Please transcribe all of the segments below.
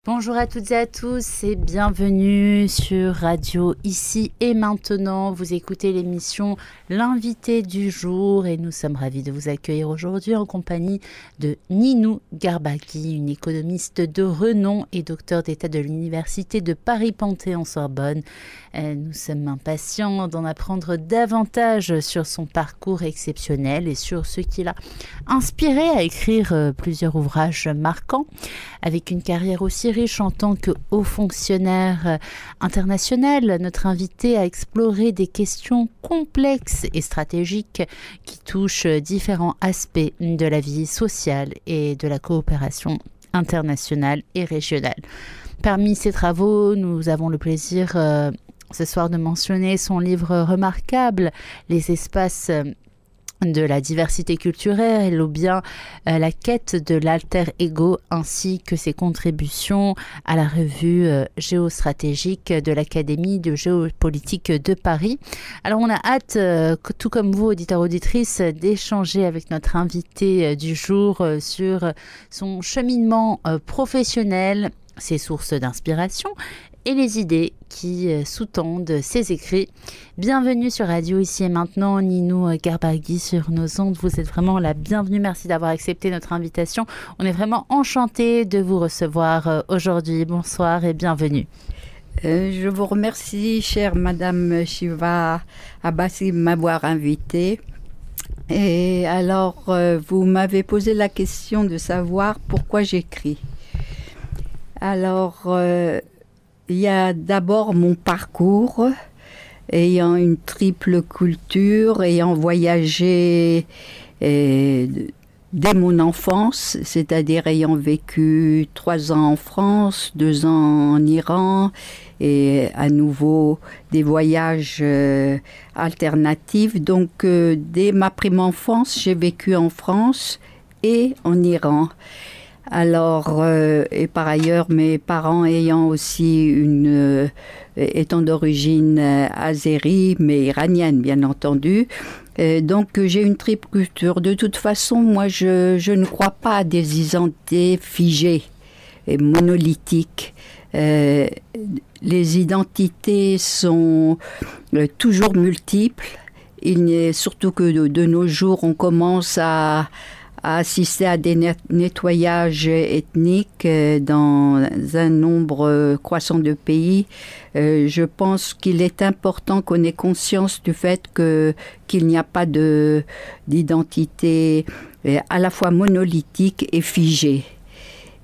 Bonjour à toutes et à tous et bienvenue sur Radio Ici et Maintenant. Vous écoutez l'émission L'invité du jour et nous sommes ravis de vous accueillir aujourd'hui en compagnie de Ninou Garbagui, une économiste de renom et docteur d'État de l'Université de Paris-Panthéon-Sorbonne. Nous sommes impatients d'en apprendre davantage sur son parcours exceptionnel et sur ce qui l'a inspiré à écrire plusieurs ouvrages marquants. Avec une carrière aussi riche en tant que haut fonctionnaire international, notre invité a exploré des questions complexes et stratégiques qui touchent différents aspects de la vie sociale et de la coopération internationale et régionale. Parmi ses travaux, nous avons le plaisir ce soir de mentionner son livre remarquable, Les espaces de la diversité culturelle ou bien la quête de l'alter ego ainsi que ses contributions à la revue géostratégique de l'Académie de géopolitique de Paris. Alors on a hâte, tout comme vous auditeurs auditrices, d'échanger avec notre invité du jour sur son cheminement professionnel, ses sources d'inspiration et les idées qui sous-tendent ses écrits. Bienvenue sur Radio Ici et Maintenant, Ninou Garbagui sur nos ondes. Vous êtes vraiment la bienvenue. Merci d'avoir accepté notre invitation. On est vraiment enchantés de vous recevoir aujourd'hui. Bonsoir et bienvenue. Je vous remercie, chère Madame Shiva Abbasi, de m'avoir invitée. Et alors, vous m'avez posé la question de savoir pourquoi j'écris. Alors, il y a d'abord mon parcours, ayant une triple culture, ayant voyagé dès mon enfance, c'est-à-dire ayant vécu 3 ans en France, 2 ans en Iran, et à nouveau des voyages alternatifs. Donc, dès ma prime enfance, j'ai vécu en France et en Iran. Alors, et par ailleurs, mes parents ayant aussi étant d'origine azérie, mais iranienne, bien entendu. Donc, j'ai une triple culture. De toute façon, moi, je ne crois pas à des identités figées et monolithiques. Les identités sont toujours multiples. Surtout que de nos jours, on commence à assister à des nettoyages ethniques dans un nombre croissant de pays. Je pense qu'il est important qu'on ait conscience du fait qu'il n'y a pas d'identité à la fois monolithique et figée.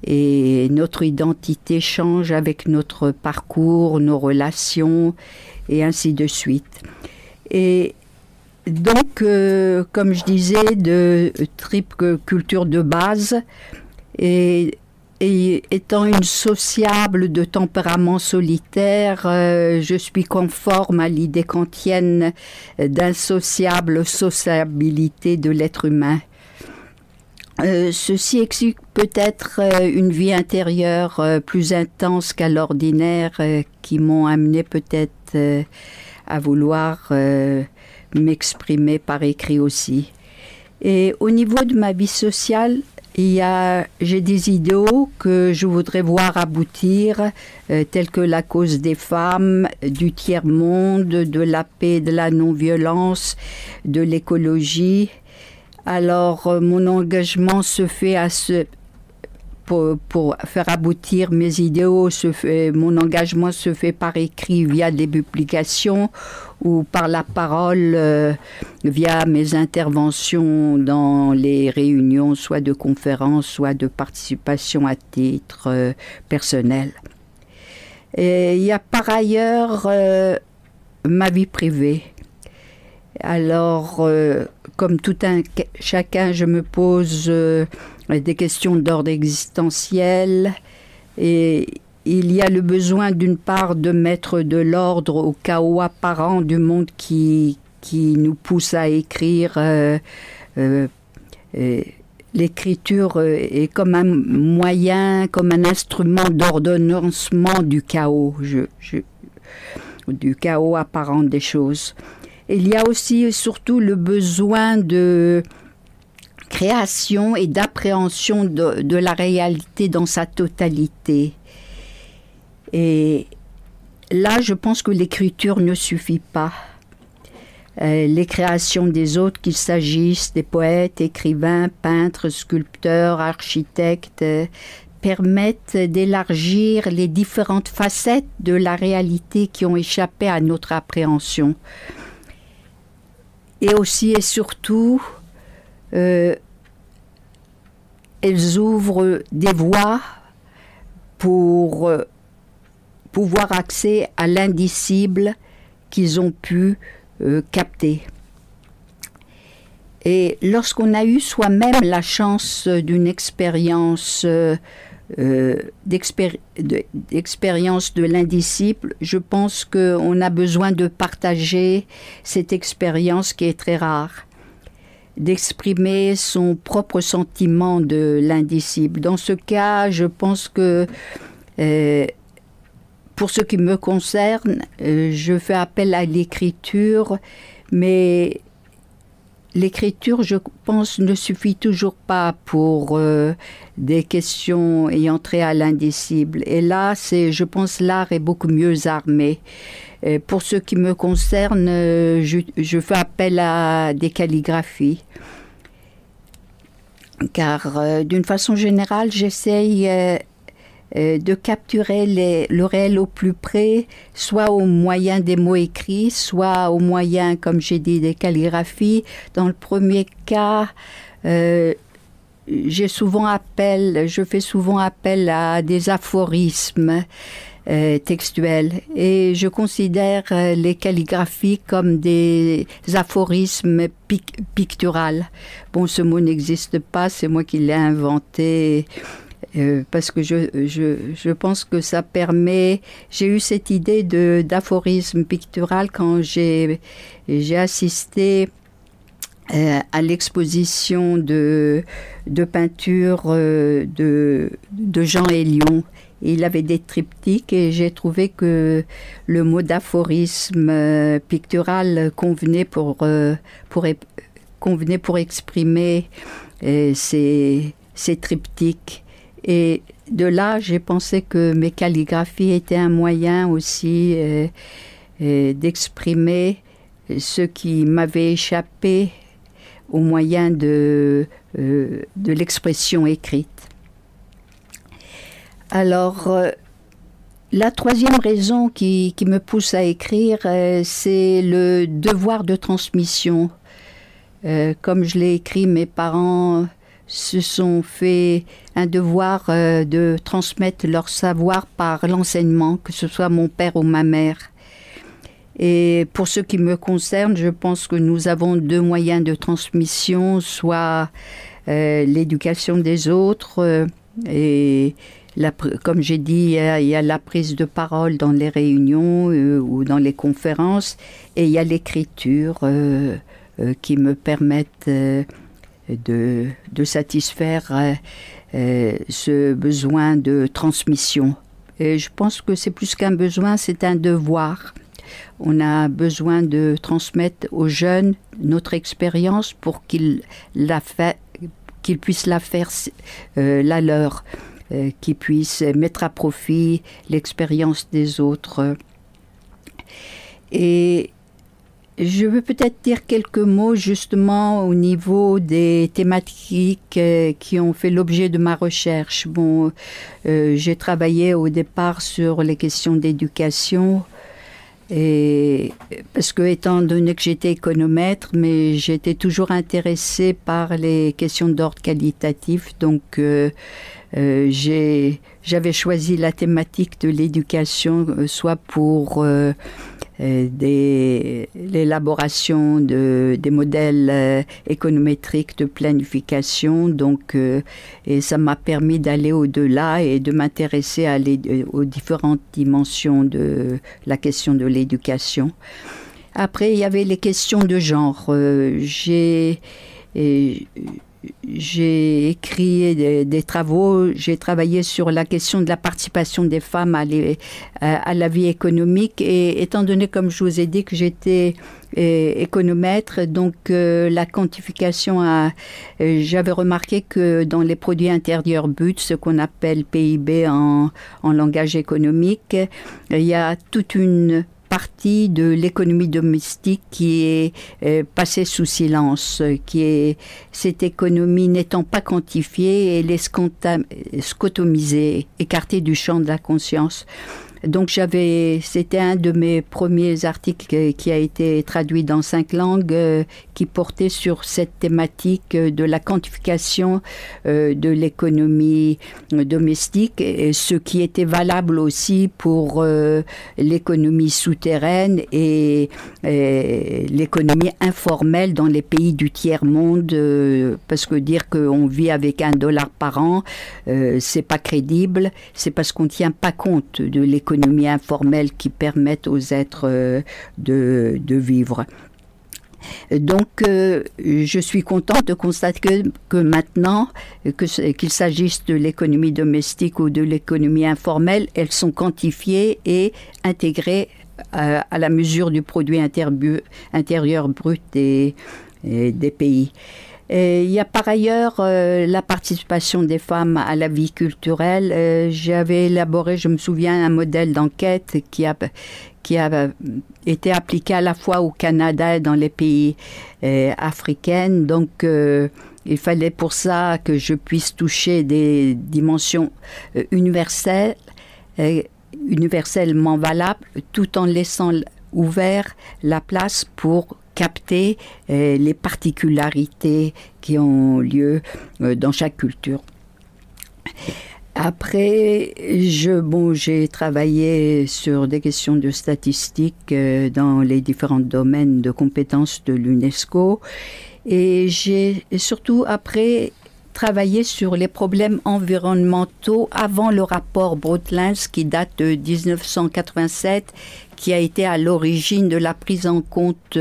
Et notre identité change avec notre parcours, nos relations, et ainsi de suite. Et donc, comme je disais, de triple culture de base, et étant une sociable de tempérament solitaire, je suis conforme à l'idée kantienne d'insociable sociabilité de l'être humain. Ceci explique peut-être une vie intérieure plus intense qu'à l'ordinaire qui m'ont amené peut-être à vouloir m'exprimer par écrit aussi. Et au niveau de ma vie sociale, j'ai des idéaux que je voudrais voir aboutir, tels que la cause des femmes, du tiers-monde, de la paix, de la non-violence, de l'écologie. Alors, mon engagement se fait pour faire aboutir mes idéaux, mon engagement se fait par écrit via des publications ou par la parole via mes interventions dans les réunions, soit de conférences, soit de participation à titre personnel. Et il y a par ailleurs ma vie privée. Alors, comme tout chacun, je me pose des questions d'ordre existentiel et il y a le besoin d'une part de mettre de l'ordre au chaos apparent du monde qui nous pousse à écrire. L'écriture est comme un moyen, comme un instrument d'ordonnancement du chaos, du chaos apparent des choses. Il y a aussi et surtout le besoin de création et d'appréhension de la réalité dans sa totalité. Et là, je pense que l'écriture ne suffit pas. Les créations des autres, qu'il s'agisse des poètes, écrivains, peintres, sculpteurs, architectes, permettent d'élargir les différentes facettes de la réalité qui ont échappé à notre appréhension. Et aussi et surtout, elles ouvrent des voies pour pouvoir accéder à l'indicible qu'ils ont pu capter. Et lorsqu'on a eu soi-même la chance d'une expérience d'expérience de l'indicible, je pense qu'on a besoin de partager cette expérience qui est très rare, d'exprimer son propre sentiment de l'indicible. Dans ce cas, je pense que pour ce qui me concerne, je fais appel à l'écriture, mais l'écriture, je pense, ne suffit toujours pas pour des questions ayant trait à l'indicible. Et là, je pense, l'art est beaucoup mieux armé. Pour ce qui me concerne, je fais appel à des calligraphies. Car d'une façon générale, j'essaye de capturer le réel au plus près, soit au moyen des mots écrits, soit au moyen, comme j'ai dit, des calligraphies. Dans le premier cas, je fais souvent appel à des aphorismes textuels. Et je considère les calligraphies comme des aphorismes picturales. Bon, ce mot n'existe pas, c'est moi qui l'ai inventé. Parce que je pense que ça permet... J'ai eu cette idée d'aphorisme pictural quand j'ai assisté à l'exposition de peinture de Jean Hélion. Il avait des triptyques et j'ai trouvé que le mot d'aphorisme pictural convenait pour exprimer ces triptyques. Et de là, j'ai pensé que mes calligraphies étaient un moyen aussi d'exprimer ce qui m'avait échappé au moyen de l'expression écrite. Alors, la troisième raison qui me pousse à écrire, c'est le devoir de transmission. Comme je l'ai écrit, mes parents se sont fait un devoir de transmettre leur savoir par l'enseignement, que ce soit mon père ou ma mère. Et pour ce qui me concerne, je pense que nous avons deux moyens de transmission, soit l'éducation des autres, et comme j'ai dit, il y a la prise de parole dans les réunions ou dans les conférences, et il y a l'écriture qui me permettent de satisfaire ce besoin de transmission. Et je pense que c'est plus qu'un besoin, c'est un devoir. On a besoin de transmettre aux jeunes notre expérience pour qu'ils puissent la faire la leur, qu'ils puissent mettre à profit l'expérience des autres. Et je veux peut-être dire quelques mots justement au niveau des thématiques qui ont fait l'objet de ma recherche. Bon, j'ai travaillé au départ sur les questions d'éducation, et parce que étant donné que j'étais économètre, mais j'étais toujours intéressée par les questions d'ordre qualitatif, donc j'avais choisi la thématique de l'éducation, soit pour l'élaboration des modèles économétriques de planification, donc, et ça m'a permis d'aller au-delà et de m'intéresser aux différentes dimensions de la question de l'éducation. Après, il y avait les questions de genre. j'ai écrit des travaux, j'ai travaillé sur la question de la participation des femmes à la vie économique. Et étant donné, comme je vous ai dit, que j'étais économètre, donc la quantification, j'avais remarqué que dans les produits intérieurs bruts, ce qu'on appelle PIB en langage économique, il y a toute une partie de l'économie domestique qui est passée sous silence, cette économie n'étant pas quantifiée, elle est scotomisée, écartée du champ de la conscience. Donc c'était un de mes premiers articles qui a été traduit dans 5 langues, qui portait sur cette thématique de la quantification de l'économie domestique, et ce qui était valable aussi pour l'économie souterraine et l'économie informelle dans les pays du tiers-monde, parce que dire qu'on vit avec $1 par an, c'est pas crédible, c'est parce qu'on ne tient pas compte de l'économie informelle qui permettent aux êtres de vivre. Donc, je suis contente de constater que maintenant, qu'il s'agisse de l'économie domestique ou de l'économie informelle, elles sont quantifiées et intégrées à la mesure du produit intérieur brut des pays. Il y a par ailleurs la participation des femmes à la vie culturelle. J'avais élaboré, je me souviens, un modèle d'enquête qui a été appliqué à la fois au Canada et dans les pays africains. Donc, il fallait pour ça que je puisse toucher des dimensions universellement valables, tout en laissant ouvert la place pour capter les particularités qui ont lieu dans chaque culture. Après, j'ai travaillé sur des questions de statistiques dans les différents domaines de compétences de l'UNESCO, et j'ai surtout après travaillé sur les problèmes environnementaux avant le rapport Brundtland qui date de 1987, qui a été à l'origine de la prise en compte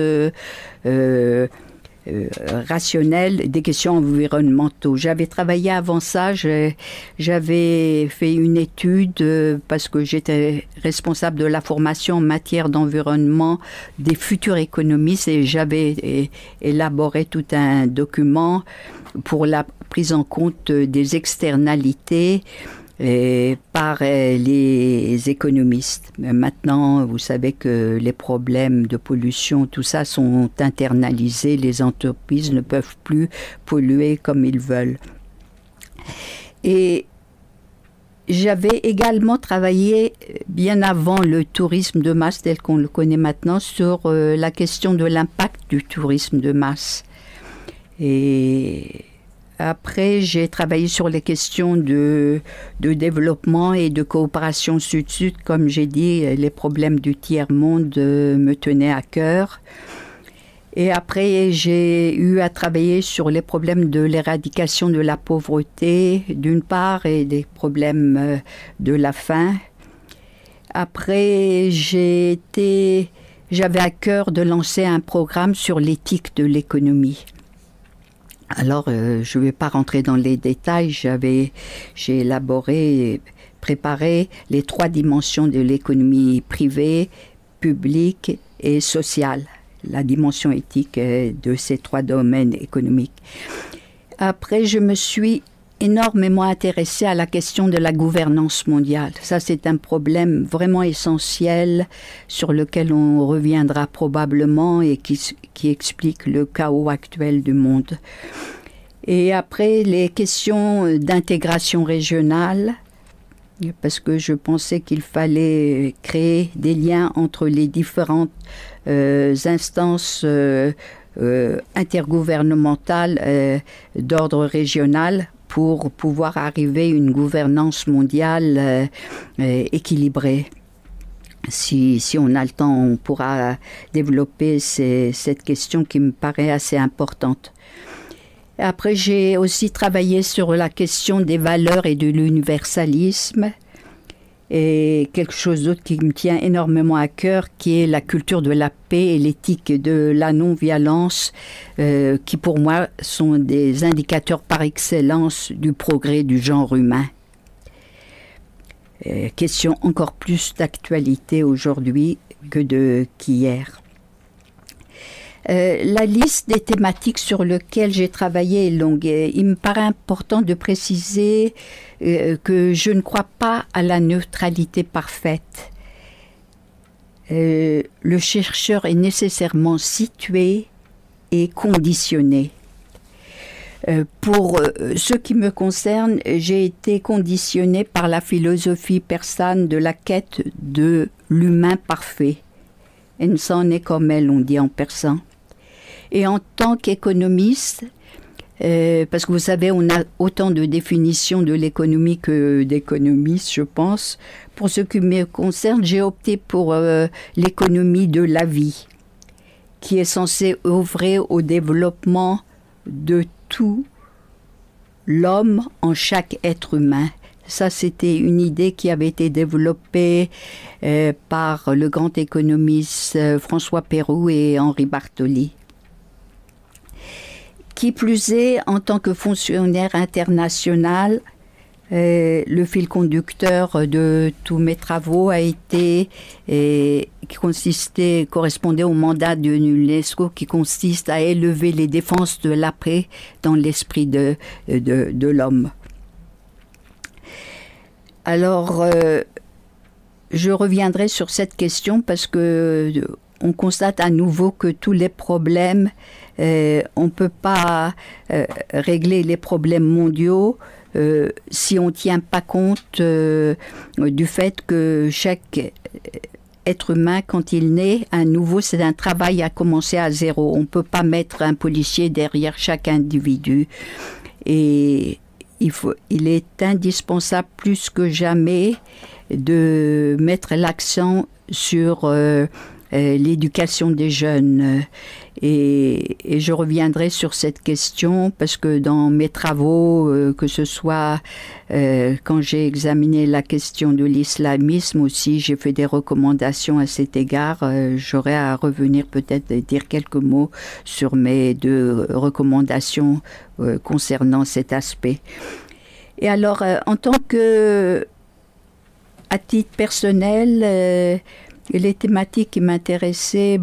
rationnelle des questions environnementaux. J'avais travaillé avant ça, j'avais fait une étude parce que j'étais responsable de la formation en matière d'environnement des futurs économistes, et j'avais élaboré tout un document pour la prise en compte des externalités par les économistes. Maintenant, vous savez que les problèmes de pollution, tout ça, sont internalisés. Les entreprises ne peuvent plus polluer comme ils veulent. Et j'avais également travaillé, bien avant le tourisme de masse tel qu'on le connaît maintenant, sur la question de l'impact du tourisme de masse. Et après, j'ai travaillé sur les questions de développement et de coopération sud-sud. Comme j'ai dit, les problèmes du tiers-monde me tenaient à cœur. Et après, j'ai eu à travailler sur les problèmes de l'éradication de la pauvreté, d'une part, et des problèmes de la faim. Après, j'avais à cœur de lancer un programme sur l'éthique de l'économie. Alors, je ne vais pas rentrer dans les détails. J'ai élaboré et préparé les 3 dimensions de l'économie privée, publique et sociale. La dimension éthique de ces 3 domaines économiques. Après, je me suis énormément intéressée à la question de la gouvernance mondiale. Ça, c'est un problème vraiment essentiel sur lequel on reviendra probablement et qui explique le chaos actuel du monde. Et après, les questions d'intégration régionale, parce que je pensais qu'il fallait créer des liens entre les différentes instances intergouvernementales d'ordre régional pour pouvoir arriver à une gouvernance mondiale équilibrée. Si on a le temps, on pourra développer cette question qui me paraît assez importante. Après, j'ai aussi travaillé sur la question des valeurs et de l'universalisme. et quelque chose d'autre qui me tient énormément à cœur, qui est la culture de la paix et l'éthique de la non-violence, qui pour moi sont des indicateurs par excellence du progrès du genre humain. Question encore plus d'actualité aujourd'hui qu'hier. La liste des thématiques sur lesquelles j'ai travaillé est longue. Il me paraît important de préciser que je ne crois pas à la neutralité parfaite. Le chercheur est nécessairement situé et conditionné. Pour ce qui me concerne, j'ai été conditionnée par la philosophie persane de la quête de l'humain parfait. Insan est comme elle, on dit en persan. Et en tant qu'économiste, parce que vous savez, on a autant de définitions de l'économie que d'économistes, je pense. Pour ce qui me concerne, j'ai opté pour l'économie de la vie, qui est censée œuvrer au développement de tout l'homme en chaque être humain. Ça, c'était une idée qui avait été développée par le grand économiste François Pérou et Henri Bartoli. Qui plus est, en tant que fonctionnaire international, le fil conducteur de tous mes travaux a été, correspondait au mandat de l'UNESCO qui consiste à élever les défenses de la paix dans l'esprit de l'homme. Alors, je reviendrai sur cette question parce que on constate à nouveau que tous les problèmes, on ne peut pas régler les problèmes mondiaux si on ne tient pas compte du fait que chaque être humain, quand il naît, à nouveau, c'est un travail à commencer à zéro. On ne peut pas mettre un policier derrière chaque individu. Et il est indispensable plus que jamais de mettre l'accent sur l'éducation des jeunes. Et je reviendrai sur cette question parce que dans mes travaux, que ce soit quand j'ai examiné la question de l'islamisme aussi, j'ai fait des recommandations à cet égard. J'aurai à revenir peut-être dire quelques mots sur mes deux recommandations concernant cet aspect. Et alors, en tant que, à titre personnel, les thématiques qui m'intéressaient,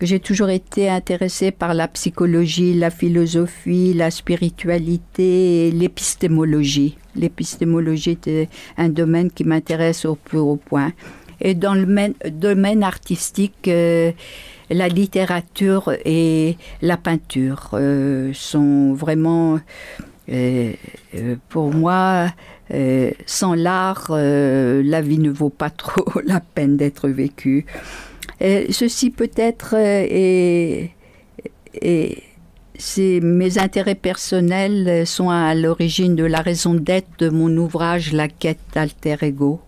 j'ai toujours été intéressée par la psychologie, la philosophie, la spiritualité et l'épistémologie. L'épistémologie est un domaine qui m'intéresse au plus haut point. Et dans le domaine artistique, la littérature et la peinture sont vraiment, pour moi, sans l'art, la vie ne vaut pas trop la peine d'être vécue. Ceci peut-être mes intérêts personnels sont à l'origine de la raison d'être de mon ouvrage La quête d'alter ego.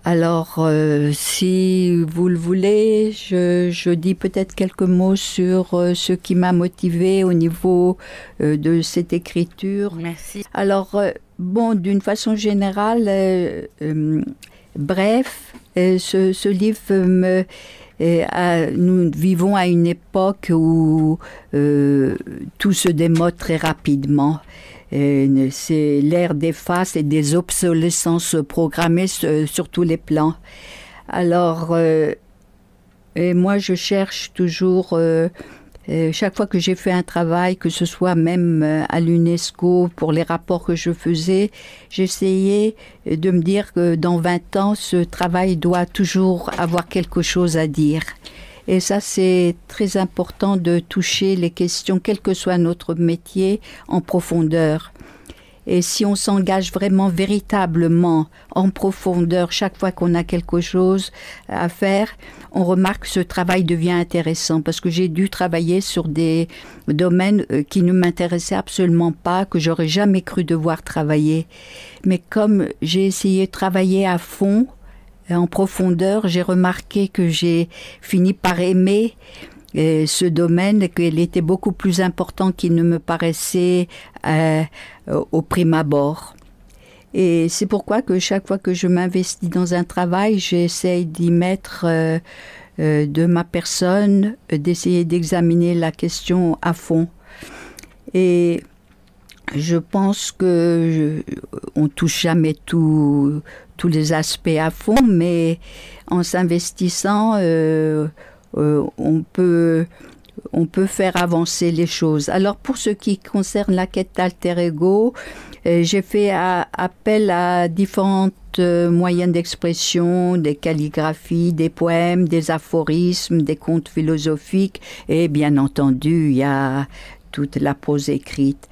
Alors, si vous le voulez, je dis peut-être quelques mots sur ce qui m'a motivée au niveau de cette écriture. Merci. Alors, d'une façon générale, bref, ce livre nous vivons à une époque où tout se démode très rapidement. C'est l'ère des faces et des obsolescences programmées sur tous les plans. Alors, et moi, je cherche toujours, chaque fois que j'ai fait un travail, que ce soit même à l'UNESCO, pour les rapports que je faisais, j'essayais de me dire que dans 20 ans, ce travail doit toujours avoir quelque chose à dire. Et ça, c'est très important de toucher les questions, quel que soit notre métier, en profondeur. Et si on s'engage vraiment, véritablement, en profondeur, chaque fois qu'on a quelque chose à faire, on remarque que ce travail devient intéressant. Parce que j'ai dû travailler sur des domaines qui ne m'intéressaient absolument pas, que j'aurais jamais cru devoir travailler. Mais comme j'ai essayé de travailler à fond, en profondeur, j'ai remarqué que j'ai fini par aimer ce domaine, qu'il était beaucoup plus important qu'il ne me paraissait au prime abord. Et c'est pourquoi que chaque fois que je m'investis dans un travail, j'essaye d'y mettre de ma personne, d'essayer d'examiner la question à fond. Et je pense que on touche jamais tous les aspects à fond, mais en s'investissant, on peut faire avancer les choses. Alors pour ce qui concerne la quête d'alter ego, j'ai fait appel à différents moyens d'expression, des calligraphies, des poèmes, des aphorismes, des contes philosophiques et bien entendu, il y a toute la prose écrite.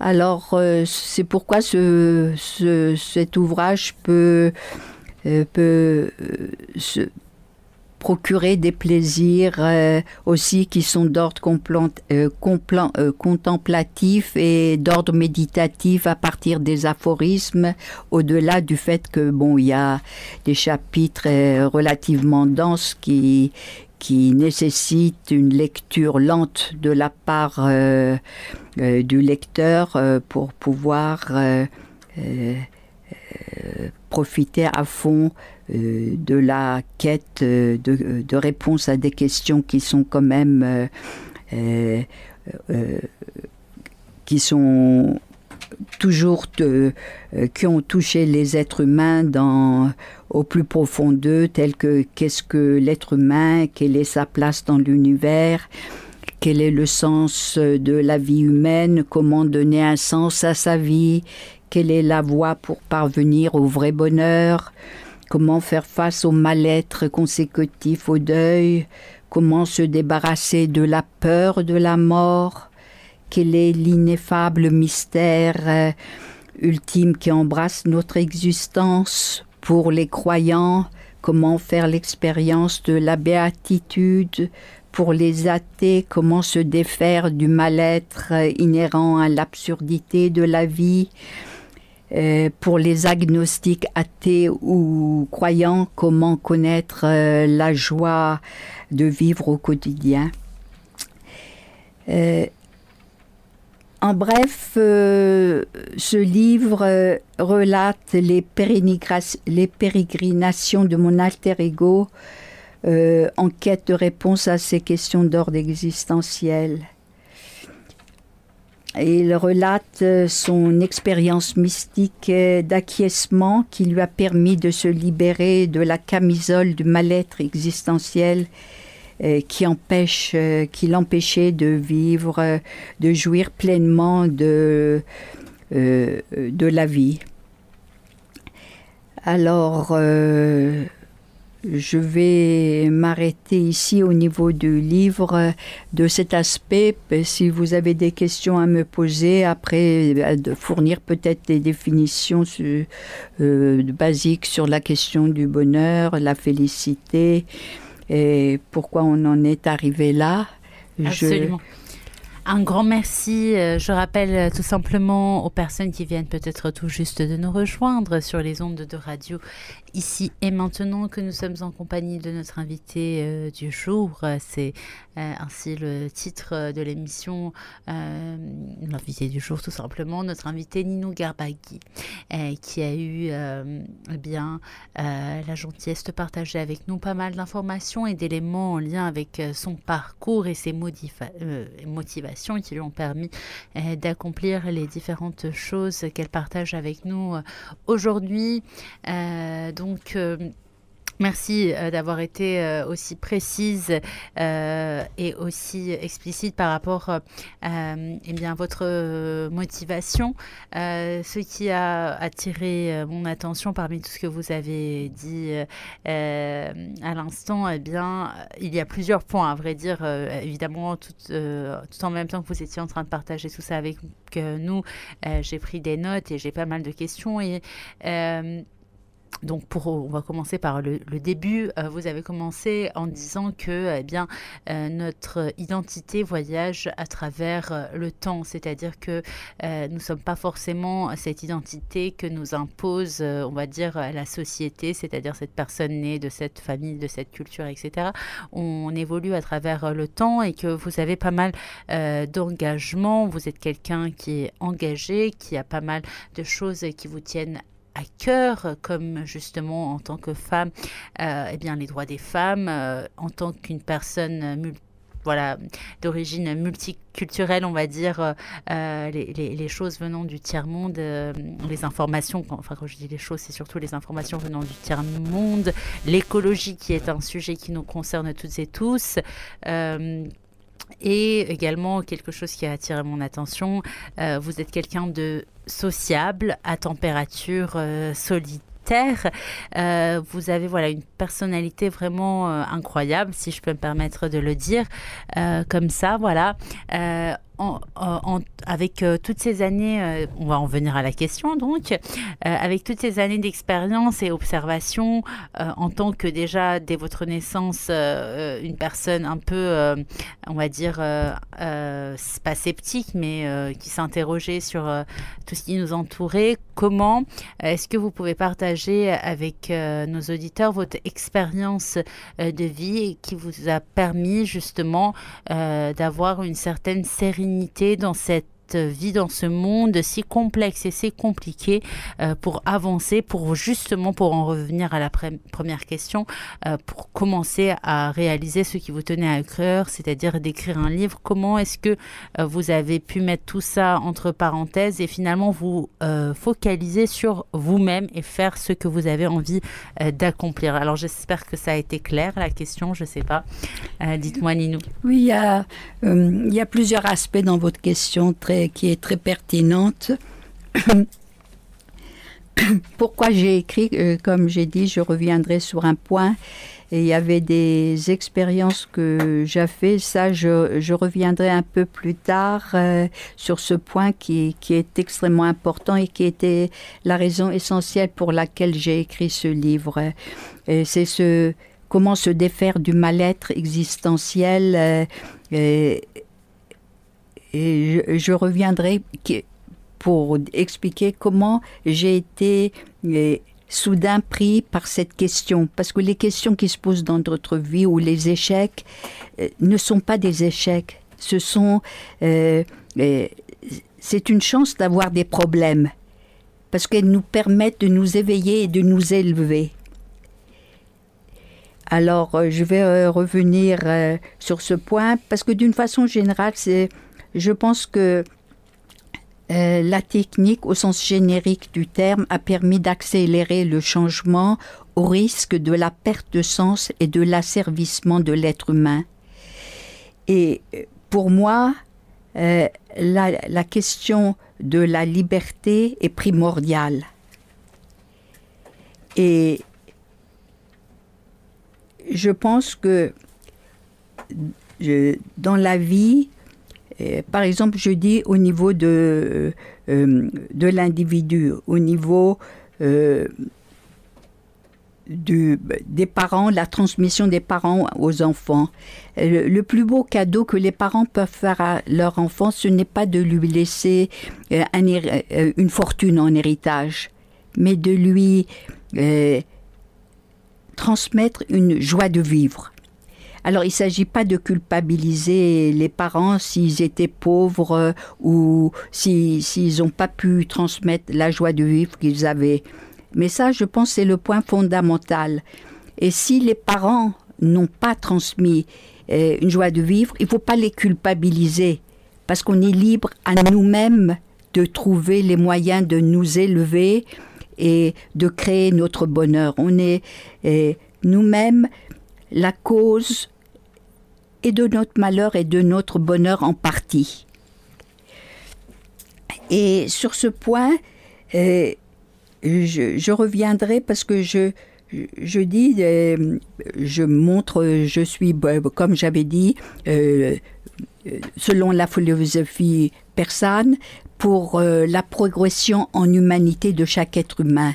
Alors, c'est pourquoi cet ouvrage peut se procurer des plaisirs aussi qui sont d'ordre contemplatif et d'ordre méditatif à partir des aphorismes, au-delà du fait que, il y a des chapitres relativement denses qui nécessitent une lecture lente de la part du lecteur pour pouvoir profiter à fond de la quête de réponse à des questions qui sont quand même qui sont toujours qui ont touché les êtres humains au plus profond d'eux, tels que qu'est-ce que l'être humain, quelle est sa place dans l'univers, quel est le sens de la vie humaine, comment donner un sens à sa vie, quelle est la voie pour parvenir au vrai bonheur, comment faire face au mal-être consécutif au deuil, comment se débarrasser de la peur de la mort, quel est l'ineffable mystère ultime qui embrasse notre existence pour les croyants, comment faire l'expérience de la béatitude, pour les athées, comment se défaire du mal-être inhérent à l'absurdité de la vie, pour les agnostiques athées ou croyants, comment connaître la joie de vivre au quotidien. En bref, ce livre relate les pérégrinations de mon alter ego en quête de réponse à ces questions d'ordre existentiel. Et il relate son expérience mystique d'acquiescement qui lui a permis de se libérer de la camisole du mal-être existentiel qui l'empêchait de vivre, de jouir pleinement de la vie. Alors, je vais m'arrêter ici au niveau du livre de cet aspect. Si vous avez des questions à me poser, après de fournir peut-être des définitions basiques sur la question du bonheur, la félicité et pourquoi on en est arrivé là. Absolument. Un grand merci. Je rappelle tout simplement aux personnes qui viennent peut-être tout juste de nous rejoindre sur les ondes de radio ici et maintenant que nous sommes en compagnie de notre invité du jour. C'est ainsi le titre de l'émission, l'invité du jour tout simplement, notre invité Ninou Garbagui, qui a eu la gentillesse de partager avec nous pas mal d'informations et d'éléments en lien avec son parcours et ses motivations qui lui ont permis d'accomplir les différentes choses qu'elle partage avec nous aujourd'hui. Merci d'avoir été aussi précise et aussi explicite par rapport à votre motivation. Ce qui a attiré mon attention parmi tout ce que vous avez dit à l'instant, il y a plusieurs points, à vrai dire. Évidemment, tout en même temps que vous étiez en train de partager tout ça avec nous, j'ai pris des notes et j'ai pas mal de questions et donc, on va commencer par le début. Vous avez commencé en disant que notre identité voyage à travers le temps, c'est-à-dire que nous ne sommes pas forcément cette identité que nous impose, on va dire, la société, c'est-à-dire cette personne née de cette famille, de cette culture, etc. On évolue à travers le temps et que vous avez pas mal d'engagement. Vous êtes quelqu'un qui est engagé, qui a pas mal de choses qui vous tiennent à cœur, comme justement en tant que femme, eh bien les droits des femmes, en tant qu'une personne voilà, d'origine multiculturelle, on va dire, les choses venant du tiers-monde, les informations, enfin quand je dis les choses, c'est surtout les informations venant du tiers-monde, l'écologie qui est un sujet qui nous concerne toutes et tous. Et également, quelque chose qui a attiré mon attention, vous êtes quelqu'un de sociable, à température solitaire. Vous avez voilà, une personnalité vraiment incroyable, si je peux me permettre de le dire, comme ça, voilà. Avec toutes ces années, on va en venir à la question donc, avec toutes ces années d'expérience et observation, en tant que déjà dès votre naissance, une personne un peu, on va dire, pas sceptique, mais qui s'interrogeait sur tout ce qui nous entourait, comment est-ce que vous pouvez partager avec nos auditeurs votre expérience de vie qui vous a permis justement d'avoir une certaine sérénité dans cette vie, dans ce monde si complexe et si compliqué, pour avancer, pour justement, pour en revenir à la première question, pour commencer à réaliser ce qui vous tenait à cœur, c'est-à-dire d'écrire un livre. Comment est-ce que vous avez pu mettre tout ça entre parenthèses et finalement vous focaliser sur vous-même et faire ce que vous avez envie d'accomplir? Alors j'espère que ça a été clair, la question, je ne sais pas. Dites-moi, Ninou. Oui, il y a plusieurs aspects dans votre question qui est très pertinente. Pourquoi j'ai écrit, comme j'ai dit, je reviendrai sur un point. Et il y avait des expériences que j'ai fait. Ça, je reviendrai un peu plus tard sur ce point qui est extrêmement important et qui était la raison essentielle pour laquelle j'ai écrit ce livre. Et c'est comment se défaire du mal-être existentiel. Et je reviendrai pour expliquer comment j'ai été soudain pris par cette question. Parce que les questions qui se posent dans notre vie ou les échecs ne sont pas des échecs. C'est une chance d'avoir des problèmes. Parce qu'elles nous permettent de nous éveiller et de nous élever. Alors, je vais revenir sur ce point. Parce que d'une façon générale, je pense que la technique, au sens générique du terme, a permis d'accélérer le changement au risque de la perte de sens et de l'asservissement de l'être humain. Et pour moi, la question de la liberté est primordiale. Et je pense que dans la vie, par exemple, je dis au niveau de l'individu, au niveau des parents, la transmission des parents aux enfants. Le plus beau cadeau que les parents peuvent faire à leur enfant, ce n'est pas de lui laisser une fortune en héritage, mais de lui transmettre une joie de vivre. Alors, il ne s'agit pas de culpabiliser les parents s'ils étaient pauvres ou s'ils n'ont pas pu transmettre la joie de vivre qu'ils avaient. Mais ça, je pense, c'est le point fondamental. Et si les parents n'ont pas transmis une joie de vivre, il ne faut pas les culpabiliser parce qu'on est libre à nous-mêmes de trouver les moyens de nous élever et de créer notre bonheur. On est nous-mêmes la cause et de notre malheur et de notre bonheur en partie. Et sur ce point, je reviendrai parce que je dis, je montre, je suis, comme j'avais dit, selon la philosophie persane, pour la progression en humanité de chaque être humain.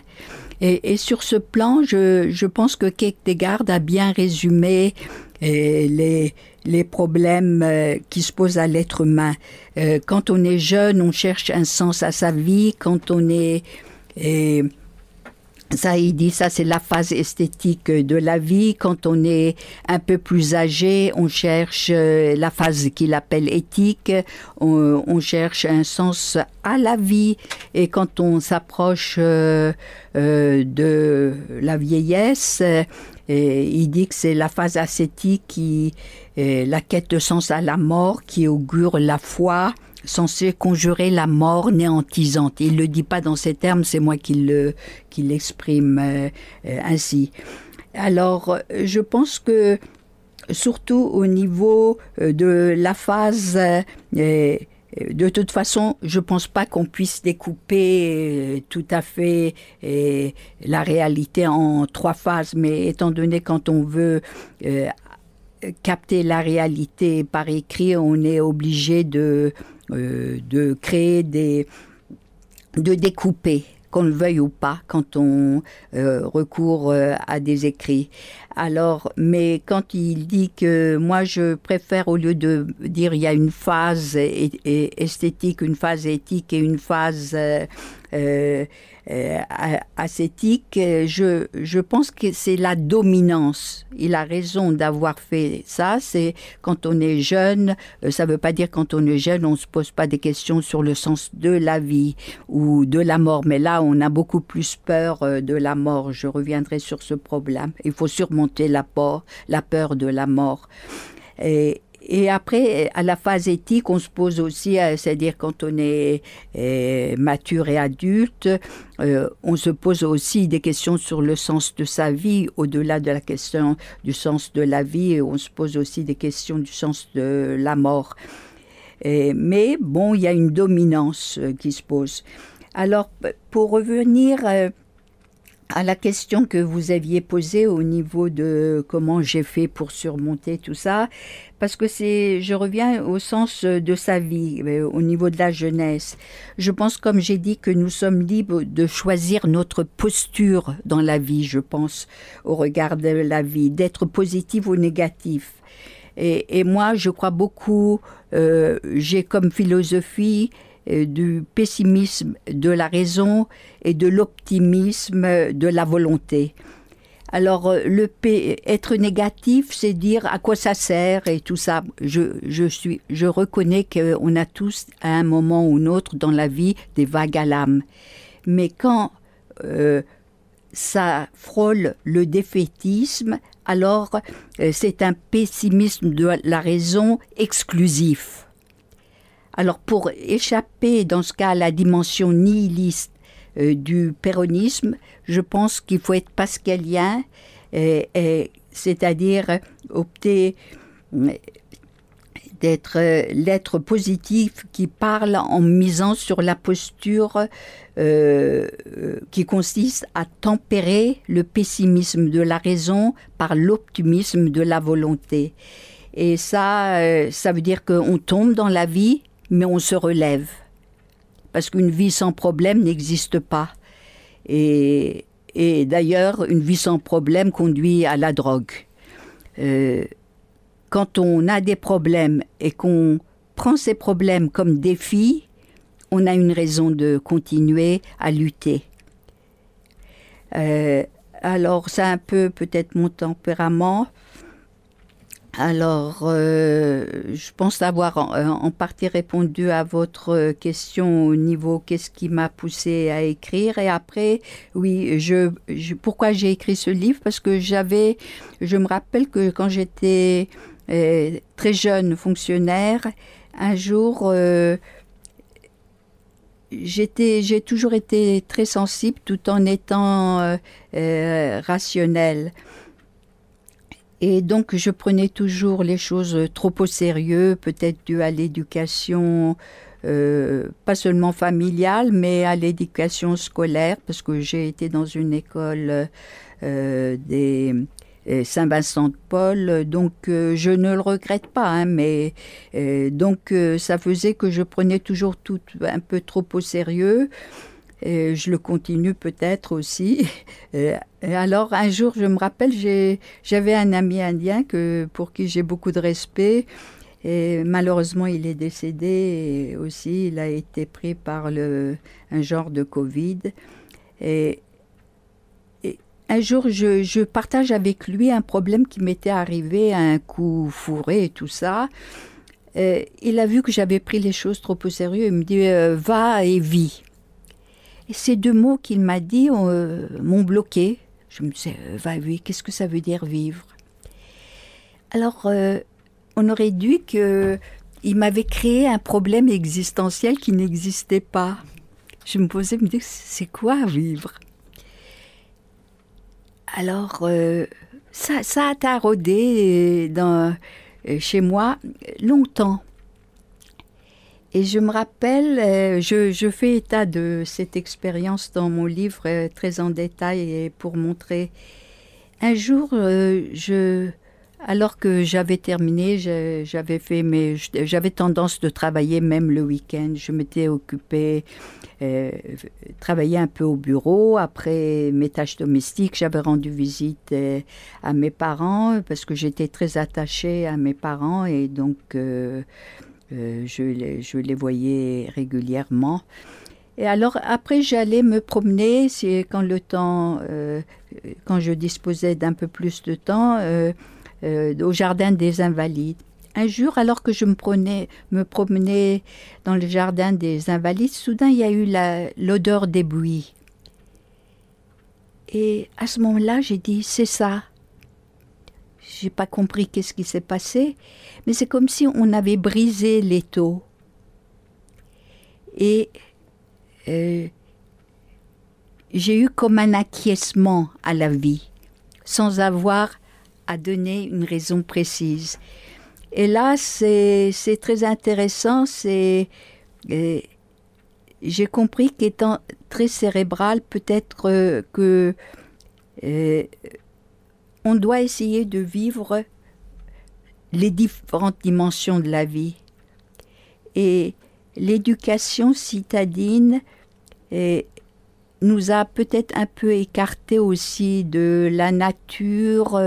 Et sur ce plan, je pense que Kierkegaard a bien résumé les problèmes qui se posent à l'être humain. Quand on est jeune, on cherche un sens à sa vie. Quand on est Ça, il dit, ça c'est la phase esthétique de la vie. Quand on est un peu plus âgé, on cherche la phase qu'il appelle éthique. On cherche un sens à la vie. Et quand on s'approche de la vieillesse, il dit que c'est la phase ascétique la quête de sens à la mort qui augure la foi, censé conjurer la mort néantisante. Il ne le dit pas dans ces termes, c'est moi qui l'exprime ainsi. Alors, je pense que, surtout au niveau de la phase, de toute façon, je ne pense pas qu'on puisse découper tout à fait la réalité en 3 phases, mais étant donné quand on veut capter la réalité par écrit, on est obligé de créer de découper, qu'on le veuille ou pas, quand on recourt à des écrits. Alors, mais quand il dit que moi je préfère, au lieu de dire il y a une phase esthétique, une phase éthique et une phase ascétique, je pense que c'est la dominance. Il a raison d'avoir fait ça. C'est quand on est jeune, ça ne veut pas dire quand on est jeune, on ne se pose pas des questions sur le sens de la vie ou de la mort. Mais là, on a beaucoup plus peur de la mort. Je reviendrai sur ce problème. Il faut surmonter la peur de la mort. Et après, à la phase éthique, on se pose aussi, c'est-à-dire quand on est mature et adulte, on se pose aussi des questions sur le sens de sa vie, au-delà de la question du sens de la vie, on se pose aussi des questions du sens de la mort. Mais bon, il y a une dominance qui se pose. Alors, pour revenir à la question que vous aviez posée au niveau de comment j'ai fait pour surmonter tout ça, parce que je reviens au sens de sa vie, au niveau de la jeunesse. Je pense, comme j'ai dit, que nous sommes libres de choisir notre posture dans la vie, je pense, au regard de la vie, d'être positif ou négatif. Et moi, je crois beaucoup, j'ai comme philosophie du pessimisme de la raison et de l'optimisme de la volonté. Alors, être négatif, c'est dire à quoi ça sert et tout ça. Je reconnais qu'on a tous, à un moment ou un autre dans la vie, des vagues à l'âme. Mais quand ça frôle le défaitisme, alors c'est un pessimisme de la raison exclusif. Alors, pour échapper, dans ce cas, à la dimension nihiliste du péronisme, je pense qu'il faut être pascalien, c'est-à-dire opter d'être l'être positif qui parle en misant sur la posture qui consiste à tempérer le pessimisme de la raison par l'optimisme de la volonté. Et ça veut dire qu'on tombe dans la vie, mais on se relève. Parce qu'une vie sans problème n'existe pas. Et d'ailleurs, une vie sans problème conduit à la drogue. Quand on a des problèmes et qu'on prend ces problèmes comme défis, on a une raison de continuer à lutter. Alors, c'est un peu peut-être mon tempérament. Alors, je pense avoir en partie répondu à votre question au niveau qu'est-ce qui m'a poussée à écrire. Et après, oui, pourquoi j'ai écrit ce livre? Parce que je me rappelle que quand j'étais très jeune fonctionnaire, un jour, j'ai toujours été très sensible tout en étant rationnelle. Et donc, je prenais toujours les choses trop au sérieux, peut-être dû à l'éducation, pas seulement familiale, mais à l'éducation scolaire, parce que j'ai été dans une école des Saint-Vincent-de-Paul, donc je ne le regrette pas, hein, mais donc ça faisait que je prenais toujours tout un peu trop au sérieux. Et je le continue peut-être aussi. Et alors, un jour, je me rappelle, j'avais un ami indien pour qui j'ai beaucoup de respect. Et malheureusement, il est décédé. Et aussi, il a été pris par un genre de Covid. Et un jour, je partage avec lui un problème qui m'était arrivé, un coup fourré et tout ça. Il a vu que j'avais pris les choses trop au sérieux. Il me dit va et vis. Et ces deux mots qu'il m'a dit m'ont bloqué. Je me disais va et vis, qu'est-ce que ça veut dire vivre? Alors, on aurait dit qu'il m'avait créé un problème existentiel qui n'existait pas. Je me posais, me dire c'est quoi vivre? Alors, ça a taraudé chez moi longtemps. Et je me rappelle, je fais état de cette expérience dans mon livre très en détail et pour montrer. Un jour, alors que j'avais terminé, j'avais tendance de travailler même le week-end. Je m'étais occupée, travailler un peu au bureau. Après mes tâches domestiques, j'avais rendu visite à mes parents parce que j'étais très attachée à mes parents et donc je les voyais régulièrement. Et alors après j'allais me promener, quand je disposais d'un peu plus de temps, au jardin des Invalides. Un jour, alors que je me promenais dans le jardin des Invalides, soudain il y a eu l'odeur des buis. Et à ce moment-là, j'ai dit c'est ça. J'ai pas compris qu'est-ce qui s'est passé, mais c'est comme si on avait brisé l'étau. Et j'ai eu comme un acquiescement à la vie, sans avoir à donner une raison précise. Et là, c'est très intéressant. J'ai compris qu'étant très cérébral, peut-être que on doit essayer de vivre les différentes dimensions de la vie. Et l'éducation citadine nous a peut-être un peu écartés aussi de la nature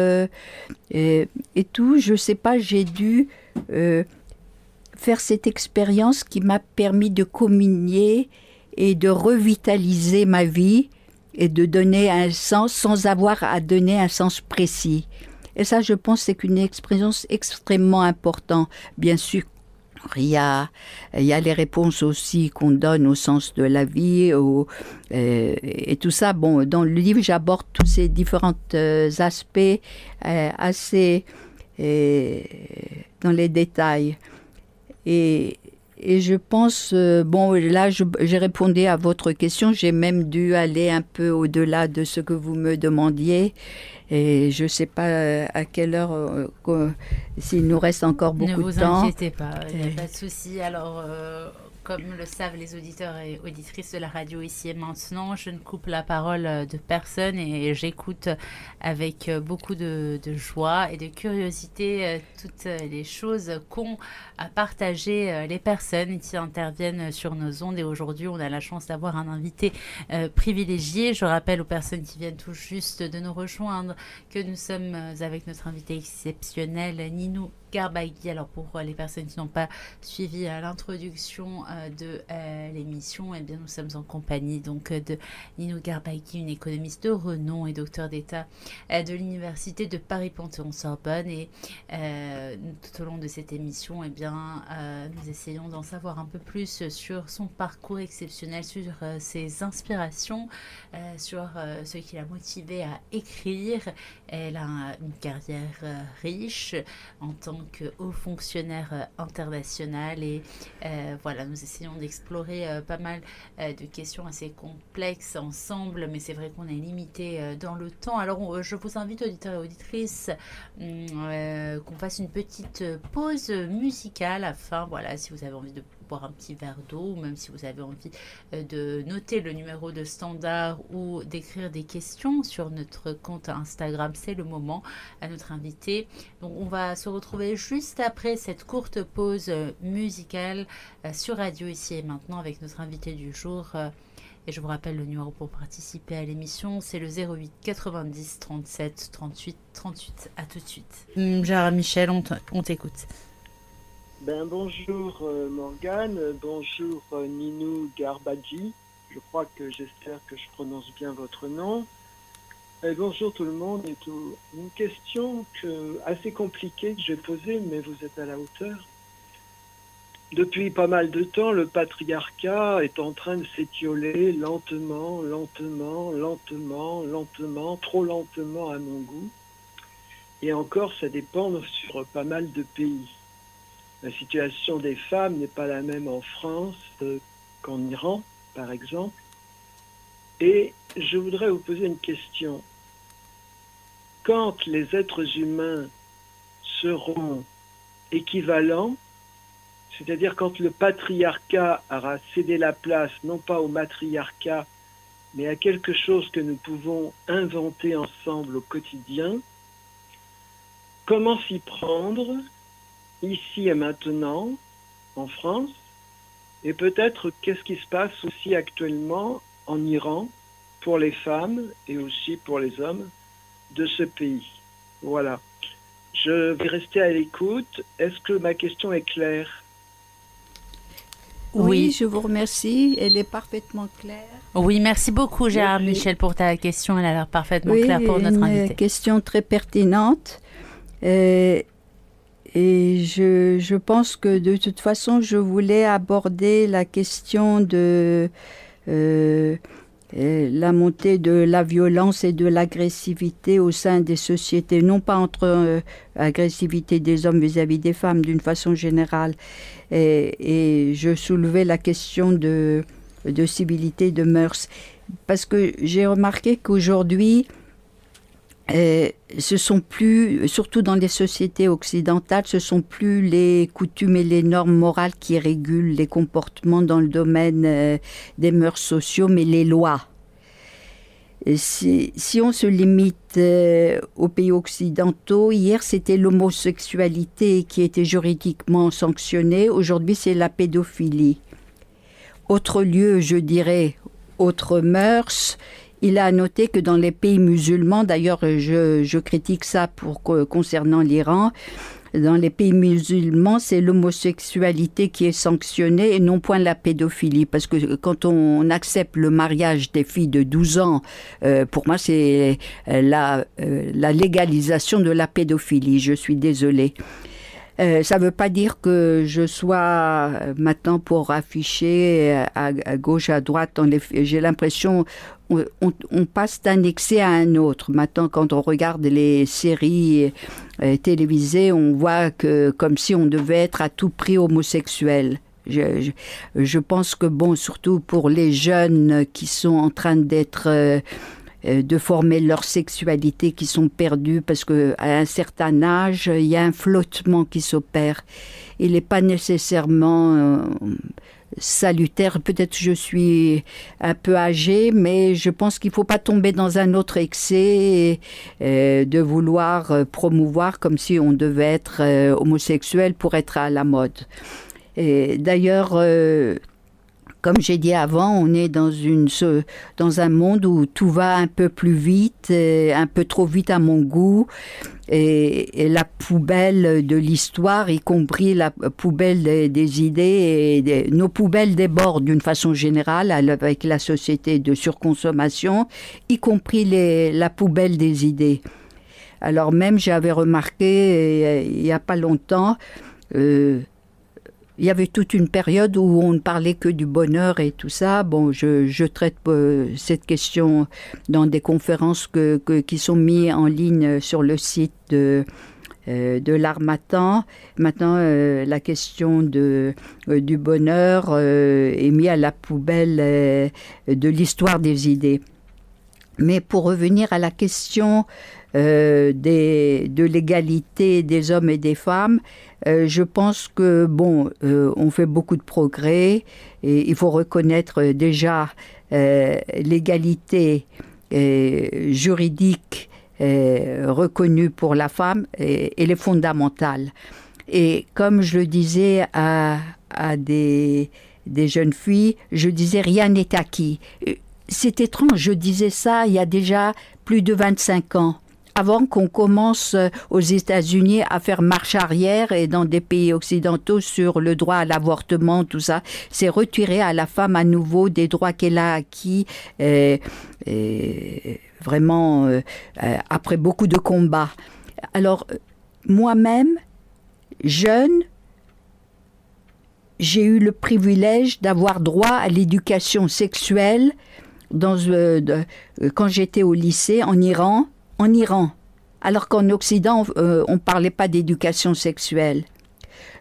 et tout. Je ne sais pas, j'ai dû faire cette expérience qui m'a permis de communier et de revitaliser ma vie et de donner un sens sans avoir à donner un sens précis. Et ça, je pense, c'est une expérience extrêmement importante. Bien sûr, il y a les réponses aussi qu'on donne au sens de la vie et tout ça. Bon, dans le livre, j'aborde tous ces différents aspects assez dans les détails. Et je pense, bon, là, j'ai répondu à votre question. J'ai même dû aller un peu au-delà de ce que vous me demandiez. Et je ne sais pas à quelle heure, s'il nous reste encore beaucoup de temps. Ne vous inquiétez pas, il n'y a pas de souci. Alors, comme le savent les auditeurs et auditrices de la radio ici et maintenant, je ne coupe la parole de personne et j'écoute avec beaucoup de joie et de curiosité toutes les choses qu'ont à partager les personnes qui interviennent sur nos ondes. Et aujourd'hui, on a la chance d'avoir un invité privilégié. Je rappelle aux personnes qui viennent tout juste de nous rejoindre que nous sommes avec notre invité exceptionnel, Ninou Garbaghi. Alors pour les personnes qui n'ont pas suivi l'introduction de l'émission, eh bien nous sommes en compagnie donc de Ninou Garbaghi, une économiste de renom et docteur d'État de l'université de Paris-Panthéon-Sorbonne. Et tout au long de cette émission, eh bien nous essayons d'en savoir un peu plus sur son parcours exceptionnel, sur ses inspirations, sur ce qui l'a motivée à écrire. Elle a une carrière riche en tant que haut fonctionnaire international et voilà, nous essayons d'explorer pas mal de questions assez complexes ensemble, mais c'est vrai qu'on est limité dans le temps. Alors je vous invite, auditeurs et auditrices, qu'on fasse une petite pause musicale afin, voilà, si vous avez envie de boire un petit verre d'eau, ou même si vous avez envie de noter le numéro de standard ou d'écrire des questions sur notre compte Instagram, c'est le moment à notre invité. Donc on va se retrouver juste après cette courte pause musicale sur Radio Ici et Maintenant avec notre invité du jour. Et je vous rappelle le numéro pour participer à l'émission, c'est le 08 90 37 38 38. À tout de suite. Gérard Michel, on t'écoute. Bonjour Morgane, bonjour Ninou Garbaghi. J'espère que je prononce bien votre nom. Bonjour tout le monde et tout. Une question assez compliquée que je vais poser, mais vous êtes à la hauteur. Depuis pas mal de temps, le patriarcat est en train de s'étioler lentement, trop lentement à mon goût. Et encore, ça dépend sur pas mal de pays. La situation des femmes n'est pas la même en France qu'en Iran, par exemple. Et je voudrais vous poser une question. Quand les êtres humains seront équivalents, c'est-à-dire quand le patriarcat aura cédé la place, non pas au matriarcat, mais à quelque chose que nous pouvons inventer ensemble au quotidien, comment s'y prendre, ici et maintenant, en France, et peut-être qu'est-ce qui se passe aussi actuellement en Iran, pour les femmes et aussi pour les hommes de ce pays. Voilà. Je vais rester à l'écoute. Est-ce que ma question est claire? Oui, je vous remercie. Elle est parfaitement claire. Oui, merci beaucoup Gérard Michel pour ta question. Elle a l'air parfaitement claire pour notre invité. Une question très pertinente. Et je pense que de toute façon, je voulais aborder la question de la montée de la violence et de l'agressivité au sein des sociétés, non pas entre agressivité des hommes vis-à-vis des femmes d'une façon générale. Et je soulevais la question de civilité, de mœurs, parce que j'ai remarqué qu'aujourd'hui, ce sont plus, surtout dans les sociétés occidentales, ce sont plus les coutumes et les normes morales qui régulent les comportements dans le domaine des mœurs sociaux, mais les lois. Et si on se limite aux pays occidentaux, hier c'était l'homosexualité qui était juridiquement sanctionnée, aujourd'hui c'est la pédophilie. Autre lieu, je dirais, autre mœurs. Il a noté que dans les pays musulmans, d'ailleurs je critique ça concernant l'Iran, dans les pays musulmans, c'est l'homosexualité qui est sanctionnée et non point la pédophilie. Parce que quand on accepte le mariage des filles de 12 ans, pour moi c'est la légalisation de la pédophilie, je suis désolée. Ça ne veut pas dire que je sois maintenant pour afficher à gauche, à droite. J'ai l'impression on passe d'un excès à un autre. Maintenant, quand on regarde les séries télévisées, on voit que comme si on devait être à tout prix homosexuel. Je pense que, bon, surtout pour les jeunes qui sont en train de former leur sexualité, qui sont perdus parce qu'à un certain âge, il y a un flottement qui s'opère. Il n'est pas nécessairement salutaire. Peut-être que je suis un peu âgée, mais je pense qu'il ne faut pas tomber dans un autre excès de vouloir promouvoir comme si on devait être homosexuel pour être à la mode. Et d'ailleurs, comme j'ai dit avant, on est dans un monde où tout va un peu plus vite, un peu trop vite à mon goût. Et la poubelle de l'histoire, y compris la poubelle des idées, et nos poubelles débordent d'une façon générale avec la société de surconsommation, y compris la poubelle des idées. Alors même, j'avais remarqué, il n'y a pas longtemps, il y avait toute une période où on ne parlait que du bonheur et tout ça. Bon, je traite cette question dans des conférences qui sont mises en ligne sur le site de l'Harmattan. Maintenant, la question du bonheur est mise à la poubelle de l'histoire des idées. Mais pour revenir à la question de l'égalité des hommes et des femmes, je pense que, bon, on fait beaucoup de progrès et il faut reconnaître déjà l'égalité juridique reconnue pour la femme, elle est fondamentale. Et comme je le disais à des jeunes filles, je disais rien n'est acquis. C'est étrange, je disais ça il y a déjà plus de 25 ans. Avant qu'on commence aux États-Unis à faire marche arrière et dans des pays occidentaux sur le droit à l'avortement, tout ça, c'est retirer à la femme à nouveau des droits qu'elle a acquis vraiment après beaucoup de combats. Alors, moi-même, jeune, j'ai eu le privilège d'avoir droit à l'éducation sexuelle quand j'étais au lycée en Iran, alors qu'en Occident, on ne parlait pas d'éducation sexuelle.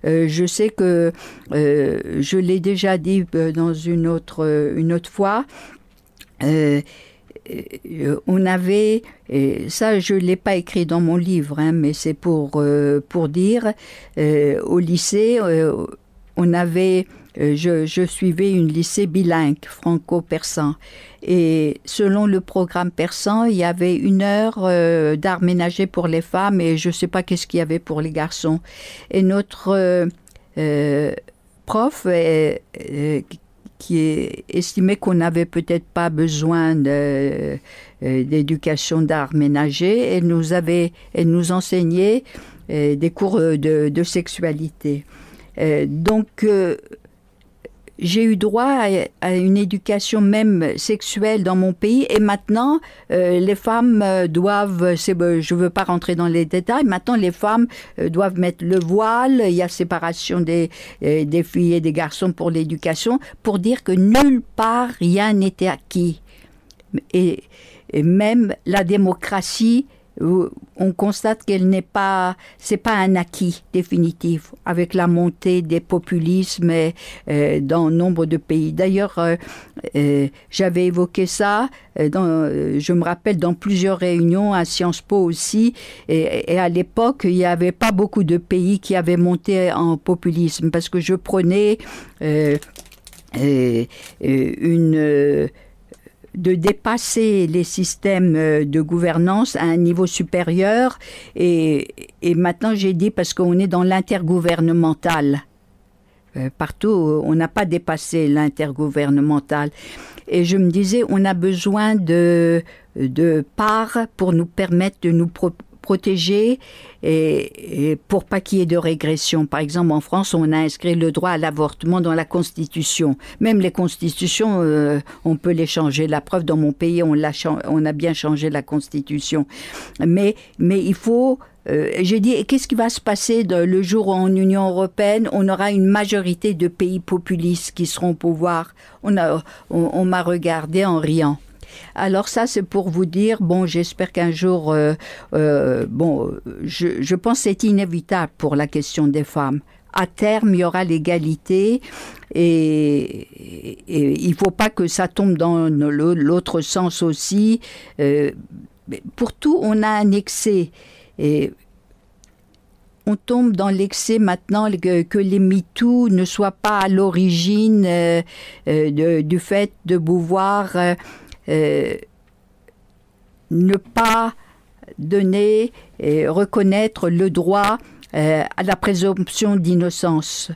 Je sais que je l'ai déjà dit dans une autre fois. On avait, et ça je ne l'ai pas écrit dans mon livre, hein, mais c'est pour dire, au lycée, on avait, je suivais une lycée bilingue, franco-persan. Et selon le programme persan, il y avait 1 heure d'art ménager pour les femmes et je ne sais pas qu'est-ce qu'il y avait pour les garçons. Et notre prof qui estimait qu'on n'avait peut-être pas besoin d'éducation d'art ménager, elle nous enseignait des cours de sexualité. Donc, j'ai eu droit à une éducation même sexuelle dans mon pays et maintenant les femmes doivent, je ne veux pas rentrer dans les détails, maintenant les femmes doivent mettre le voile, il y a séparation des filles et des garçons pour l'éducation, pour dire que nulle part rien n'était acquis. Et même la démocratie, on constate qu'elle c'est pas un acquis définitif avec la montée des populismes dans nombre de pays. D'ailleurs, j'avais évoqué ça, je me rappelle dans plusieurs réunions à Sciences Po aussi, et à l'époque, il n'y avait pas beaucoup de pays qui avaient monté en populisme parce que je prenais de dépasser les systèmes de gouvernance à un niveau supérieur. Et maintenant, j'ai dit, parce qu'on est dans l'intergouvernemental. Partout, on n'a pas dépassé l'intergouvernemental. Et je me disais, on a besoin de parts pour nous permettre de nous protéger et pour pas qu'il y ait de régression. Par exemple, en France, on a inscrit le droit à l'avortement dans la Constitution. Même les constitutions, on peut les changer. La preuve, dans mon pays, on a bien changé la Constitution. Mais il faut... j'ai dit, qu'est-ce qui va se passer le jour où en Union européenne, on aura une majorité de pays populistes qui seront au pouvoir? On m'a regardé en riant. Alors ça, c'est pour vous dire, bon, j'espère qu'un jour, je pense que c'est inévitable pour la question des femmes. À terme, il y aura l'égalité et il ne faut pas que ça tombe dans l'autre sens aussi. Pour tout, on a un excès. Et on tombe dans l'excès maintenant que les MeToo ne soient pas à l'origine du fait de pouvoir... ne pas donner et reconnaître le droit à la présomption d'innocence,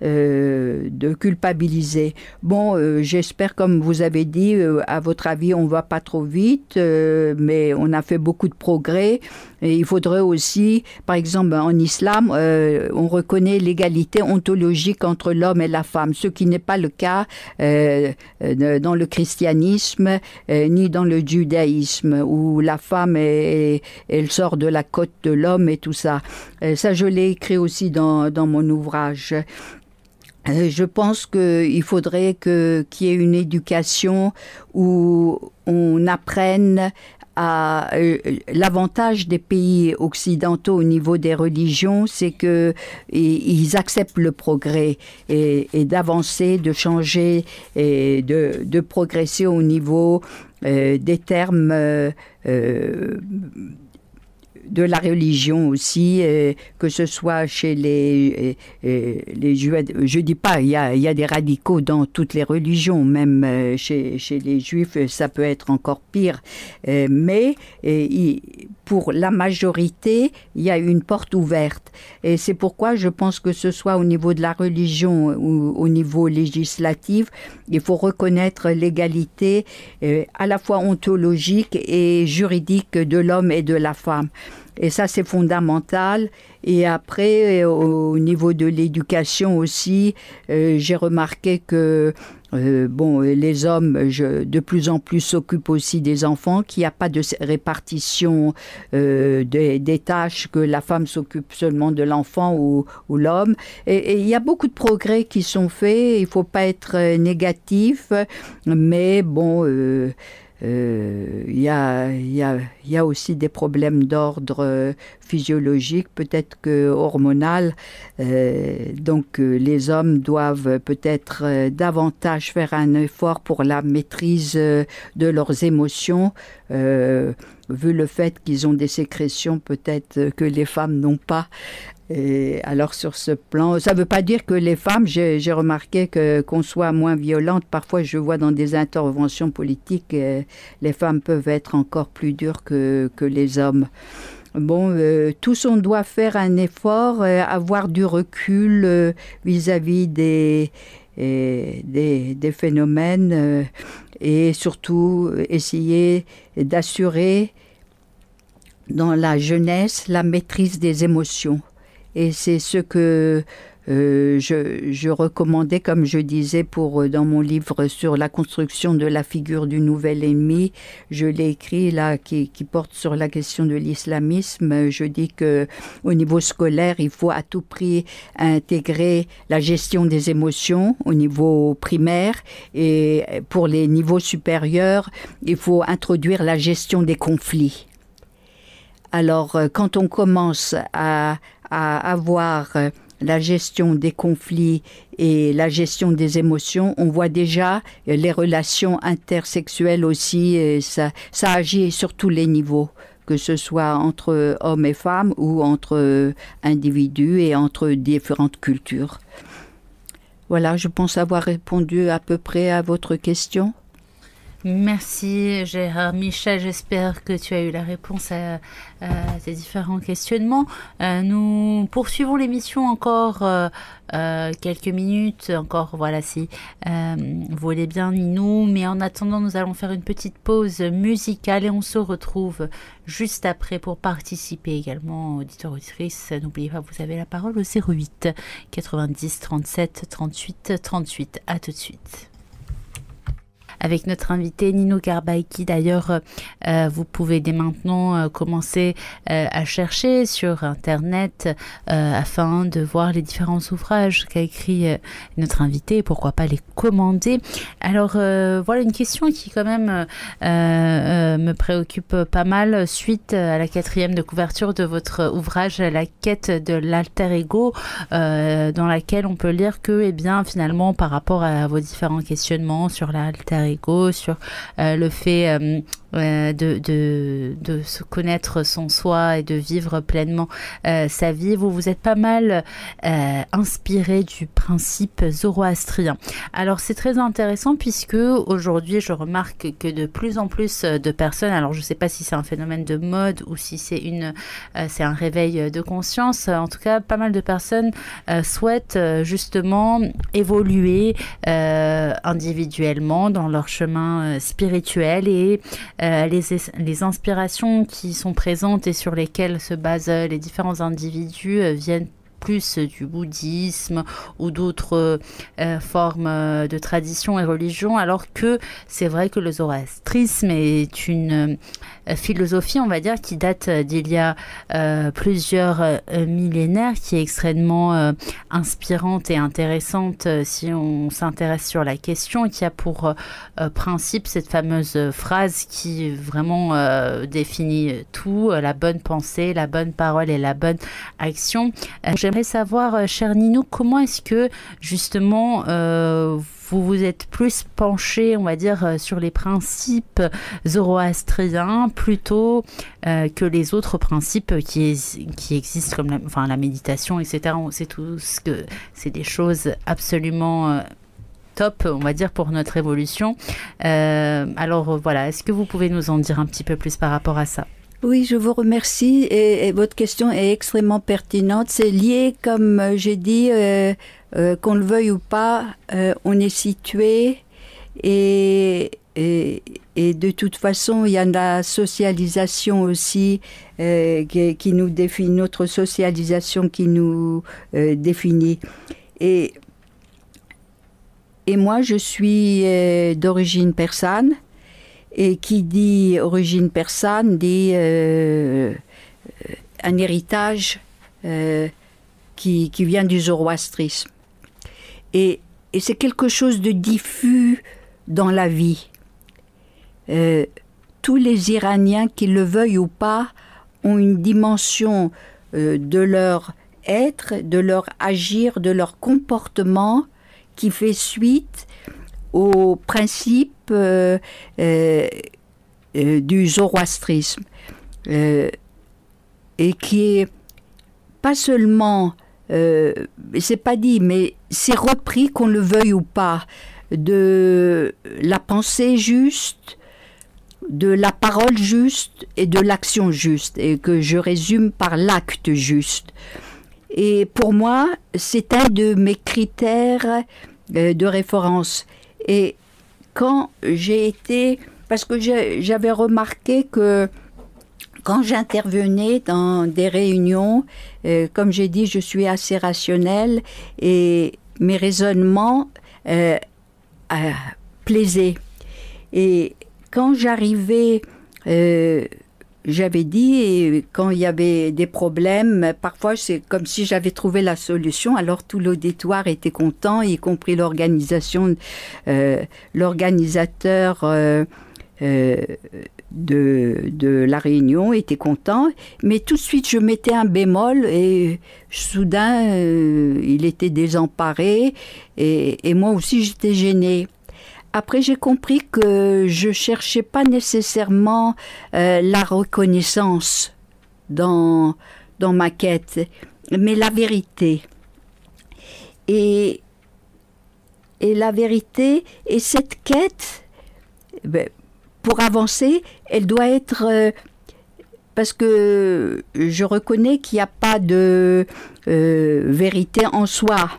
de culpabiliser. Bon, j'espère, comme vous avez dit, à votre avis, on ne va pas trop vite, mais on a fait beaucoup de progrès. Et il faudrait aussi, par exemple, en islam, on reconnaît l'égalité ontologique entre l'homme et la femme, ce qui n'est pas le cas dans le christianisme ni dans le judaïsme, où la femme, elle sort de la côte de l'homme et tout ça. Ça, je l'ai écrit aussi dans mon ouvrage. Je pense qu'il faudrait qu'il y ait une éducation où on apprenne à l'avantage des pays occidentaux au niveau des religions, c'est que ils acceptent le progrès et d'avancer, de changer et de progresser au niveau des termes de la religion aussi, que ce soit chez les Juifs. Je dis pas, il y a des radicaux dans toutes les religions, même chez les Juifs, ça peut être encore pire. Mais pour la majorité, il y a une porte ouverte. Et c'est pourquoi je pense que ce soit au niveau de la religion ou au niveau législatif, il faut reconnaître l'égalité à la fois ontologique et juridique de l'homme et de la femme. Et ça, c'est fondamental. Et après, au niveau de l'éducation aussi, j'ai remarqué que les hommes de plus en plus s'occupent aussi des enfants, qu'il n'y a pas de répartition des tâches, que la femme s'occupe seulement de l'enfant ou l'homme. Et il y a beaucoup de progrès qui sont faits. Il ne faut pas être négatif, mais il y a aussi des problèmes d'ordre physiologique, peut-être que hormonal. Donc les hommes doivent peut-être davantage faire un effort pour la maîtrise de leurs émotions, vu le fait qu'ils ont des sécrétions peut-être que les femmes n'ont pas. Et alors sur ce plan, ça ne veut pas dire que les femmes, j'ai remarqué qu'on soit moins violente. Parfois je vois dans des interventions politiques, les femmes peuvent être encore plus dures que les hommes. Tous on doit faire un effort, avoir du recul vis-à-vis des phénomènes et surtout essayer d'assurer dans la jeunesse la maîtrise des émotions. Et c'est ce que je recommandais, comme je disais, dans mon livre sur la construction de la figure du nouvel ennemi. Je l'ai écrit là, qui porte sur la question de l'islamisme. Je dis qu'au niveau scolaire, il faut à tout prix intégrer la gestion des émotions au niveau primaire. Et pour les niveaux supérieurs, il faut introduire la gestion des conflits. Alors, quand on commence à avoir la gestion des conflits et la gestion des émotions, on voit déjà les relations intersexuelles aussi, et ça agit sur tous les niveaux, que ce soit entre hommes et femmes ou entre individus et entre différentes cultures. Voilà, je pense avoir répondu à peu près à votre question. Merci Gérard Michel, j'espère que tu as eu la réponse à tes différents questionnements. Nous poursuivons l'émission encore quelques minutes, encore voilà si vous voulez bien Ninou, mais en attendant nous allons faire une petite pause musicale et on se retrouve juste après pour participer également, auditeurs, auditrices. N'oubliez pas, vous avez la parole au 08 90 37 38 38. À tout de suite. Avec notre invité Nino Garbaï, qui d'ailleurs, vous pouvez dès maintenant commencer à chercher sur Internet afin de voir les différents ouvrages qu'a écrit notre invité et pourquoi pas les commander. Alors voilà une question qui quand même me préoccupe pas mal suite à la 4e de couverture de votre ouvrage La quête de l'alter ego, dans laquelle on peut lire que finalement par rapport à vos différents questionnements sur l'alter ego, sur le fait de se connaître son soi et de vivre pleinement sa vie, vous êtes pas mal inspiré du principe zoroastrien. Alors c'est très intéressant puisque aujourd'hui je remarque que de plus en plus de personnes, alors je sais pas si c'est un phénomène de mode ou si c'est c'est un réveil de conscience, en tout cas pas mal de personnes souhaitent justement évoluer individuellement dans leur chemin spirituel et les inspirations qui sont présentes et sur lesquelles se basent les différents individus viennent plus du bouddhisme ou d'autres formes de tradition et religion, alors que c'est vrai que le zoroastrisme est une philosophie, on va dire, qui date d'il y a plusieurs millénaires, qui est extrêmement inspirante et intéressante si on s'intéresse sur la question, et qui a pour principe cette fameuse phrase qui vraiment définit tout, la bonne pensée, la bonne parole et la bonne action. J'aimerais savoir, cher Ninou, comment est-ce que justement vous vous êtes plus penché, on va dire, sur les principes zoroastriens plutôt que les autres principes qui existent comme la méditation, etc. On sait tous que c'est des choses absolument top, on va dire, pour notre évolution. Alors voilà, est-ce que vous pouvez nous en dire un petit peu plus par rapport à ça ? Oui, je vous remercie et votre question est extrêmement pertinente. C'est lié, comme j'ai dit, qu'on le veuille ou pas, on est situé et et de toute façon, il y a la socialisation aussi qui nous définit, notre socialisation qui nous définit. Et moi, je suis d'origine persane, et qui dit origine persane dit un héritage qui vient du zoroastrisme. Et c'est quelque chose de diffus dans la vie. Tous les Iraniens, qu'ils le veuillent ou pas, ont une dimension de leur être, de leur agir, de leur comportement qui fait suite aux principes du zoroastrisme et qui est pas seulement, c'est pas dit, mais c'est repris, qu'on le veuille ou pas, de la pensée juste, de la parole juste et de l'action juste, et que je résume par l'acte juste. Et pour moi, c'est un de mes critères de référence. Et quand j'ai été, parce que j'avais remarqué que quand j'intervenais dans des réunions, comme j'ai dit, je suis assez rationnelle et mes raisonnements plaisaient. Et quand j'arrivais, j'avais dit, et quand il y avait des problèmes, parfois c'est comme si j'avais trouvé la solution, alors tout l'auditoire était content, y compris l'organisateur de la réunion était content, mais tout de suite je mettais un bémol et soudain il était désemparé et moi aussi j'étais gênée. Après, j'ai compris que je cherchais pas nécessairement la reconnaissance dans ma quête, mais la vérité. Et la vérité, et cette quête, pour avancer, elle doit être... parce que je reconnais qu'il n'y a pas de vérité en soi.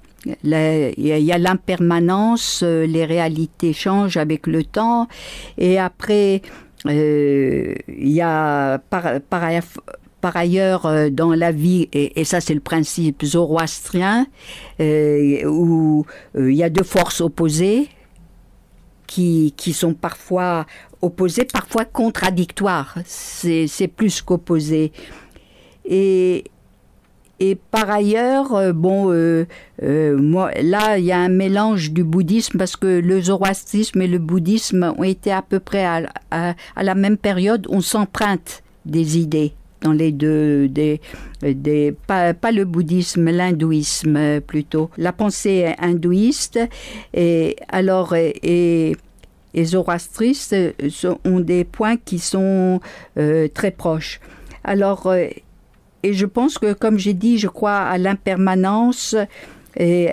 Il y a l'impermanence, les réalités changent avec le temps, et après il y a par ailleurs dans la vie, et ça c'est le principe zoroastrien, où il y a deux forces opposées qui sont parfois opposées, parfois contradictoires, c'est plus qu'opposé. Et par ailleurs, moi, là, il y a un mélange du bouddhisme parce que le zoroastrisme et le bouddhisme ont été à peu près à la même période. On s'emprunte des idées dans les deux, pas le bouddhisme, l'hindouisme plutôt. La pensée hindouiste et zoroastristes ont des points qui sont très proches. Alors, et je pense que, comme j'ai dit, je crois à l'impermanence et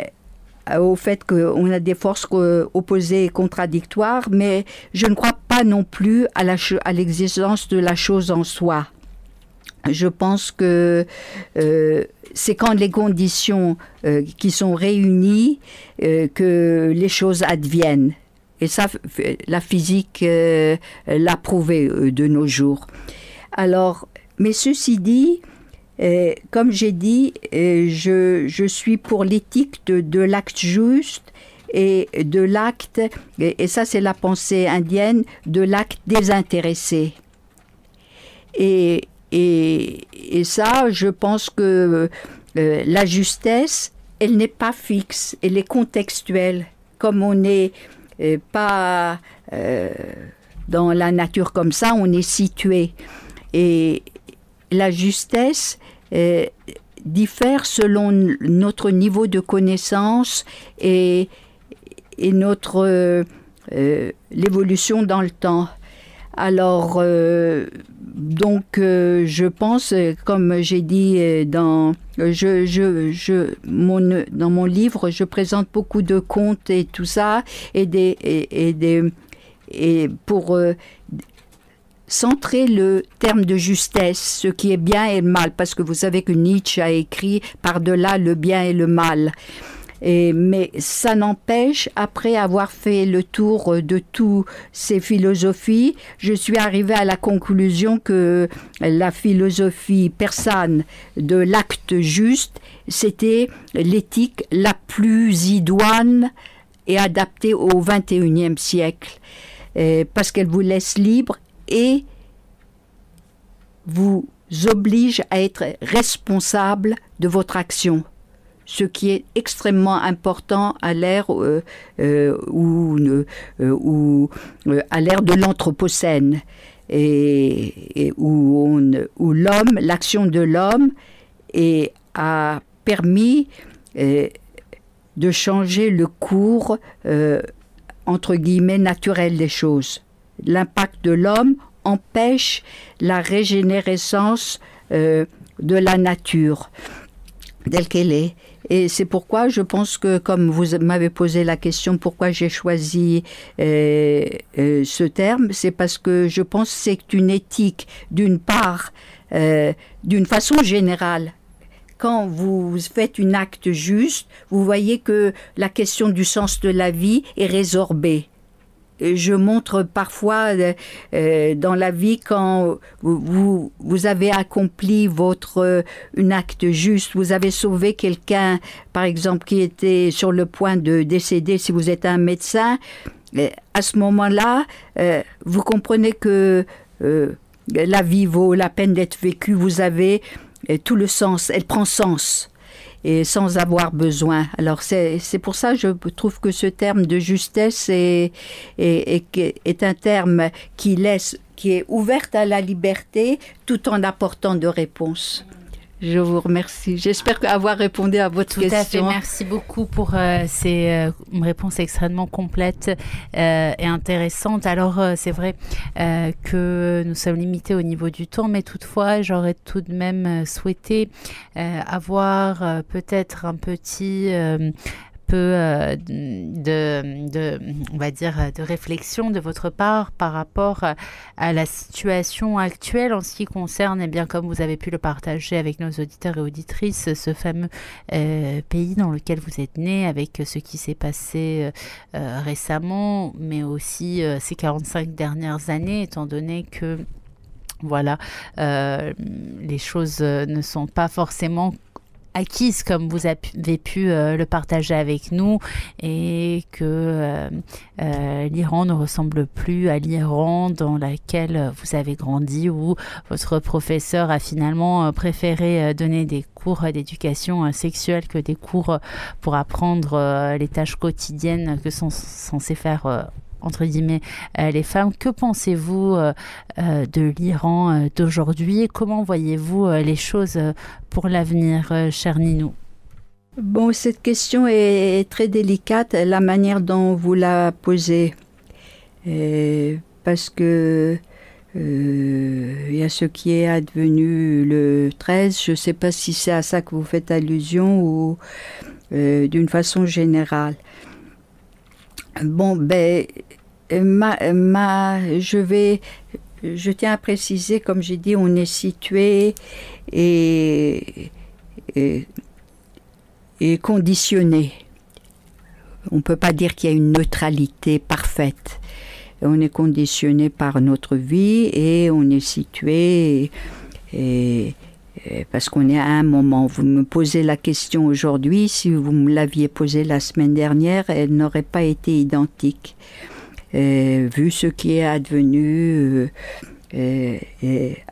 au fait qu'on a des forces opposées et contradictoires, mais je ne crois pas non plus à l'existence de la chose en soi. Je pense que c'est quand les conditions qui sont réunies que les choses adviennent. Et ça, la physique l'a prouvé de nos jours. Alors, mais ceci dit, comme j'ai dit, je suis pour l'éthique de l'acte juste et de l'acte, et ça c'est la pensée indienne, de l'acte désintéressé. Et ça, je pense que la justesse, elle n'est pas fixe, elle est contextuelle. Comme on n'est pas dans la nature comme ça, on est situé. Et la justesse diffère selon notre niveau de connaissance et notre l'évolution dans le temps. Alors, donc, je pense, comme j'ai dit dans mon livre, je présente beaucoup de contes et tout ça, et pour centrer le terme de justesse, ce qui est bien et le mal, parce que vous savez que Nietzsche a écrit par-delà le bien et le mal. Mais ça n'empêche, après avoir fait le tour de toutes ces philosophies, je suis arrivée à la conclusion que la philosophie persane de l'acte juste, c'était l'éthique la plus idoine et adaptée au XXIe siècle, parce qu'elle vous laisse libre et vous oblige à être responsable de votre action. Ce qui est extrêmement important à l'ère à l'ère de l'Anthropocène, et où l'homme, l'action de l'homme a permis de changer le cours entre guillemets naturel des choses. L'impact de l'homme empêche la régénérescence de la nature telle qu'elle est. Et c'est pourquoi je pense que, comme vous m'avez posé la question, pourquoi j'ai choisi ce terme, c'est parce que je pense que c'est une éthique, d'une part, d'une façon générale. Quand vous faites un acte juste, vous voyez que la question du sens de la vie est résorbée. Je montre parfois dans la vie quand vous avez accompli un acte juste, vous avez sauvé quelqu'un, par exemple, qui était sur le point de décéder, si vous êtes un médecin, à ce moment-là, vous comprenez que la vie vaut la peine d'être vécue, vous avez tout le sens, elle prend sens. Et sans avoir besoin. Alors c'est pour ça que je trouve que ce terme de justesse est un terme qui est ouverte à la liberté tout en apportant de réponses. Je vous remercie. J'espère avoir répondu à votre question. Tout à fait. Merci beaucoup pour ces réponses extrêmement complètes et intéressantes. Alors, c'est vrai que nous sommes limités au niveau du temps, mais toutefois, j'aurais tout de même souhaité avoir peut-être un petit peu on va dire, de réflexion de votre part par rapport à la situation actuelle en ce qui concerne, eh bien, comme vous avez pu le partager avec nos auditeurs et auditrices, ce fameux pays dans lequel vous êtes né, avec ce qui s'est passé récemment, mais aussi ces 45 dernières années, étant donné que voilà, les choses ne sont pas forcément acquise comme vous avez pu le partager avec nous, et que l'Iran ne ressemble plus à l'Iran dans laquelle vous avez grandi, où votre professeur a finalement préféré donner des cours d'éducation sexuelle que des cours pour apprendre les tâches quotidiennes que sont censées faire entre guillemets les femmes. Que pensez-vous de l'Iran d'aujourd'hui? Comment voyez-vous les choses pour l'avenir, cher Ninou? Bon, cette question est très délicate, la manière dont vous la posez, parce que il y a ce qui est advenu le 13, je ne sais pas si c'est à ça que vous faites allusion ou d'une façon générale. Bon, ben, je tiens à préciser, comme j'ai dit, on est situé et conditionné. On ne peut pas dire qu'il y a une neutralité parfaite. On est conditionné par notre vie et on est situé parce qu'on est à un moment. Vous me posez la question aujourd'hui, si vous me l'aviez posée la semaine dernière, elle n'aurait pas été identique. Vu ce qui est advenu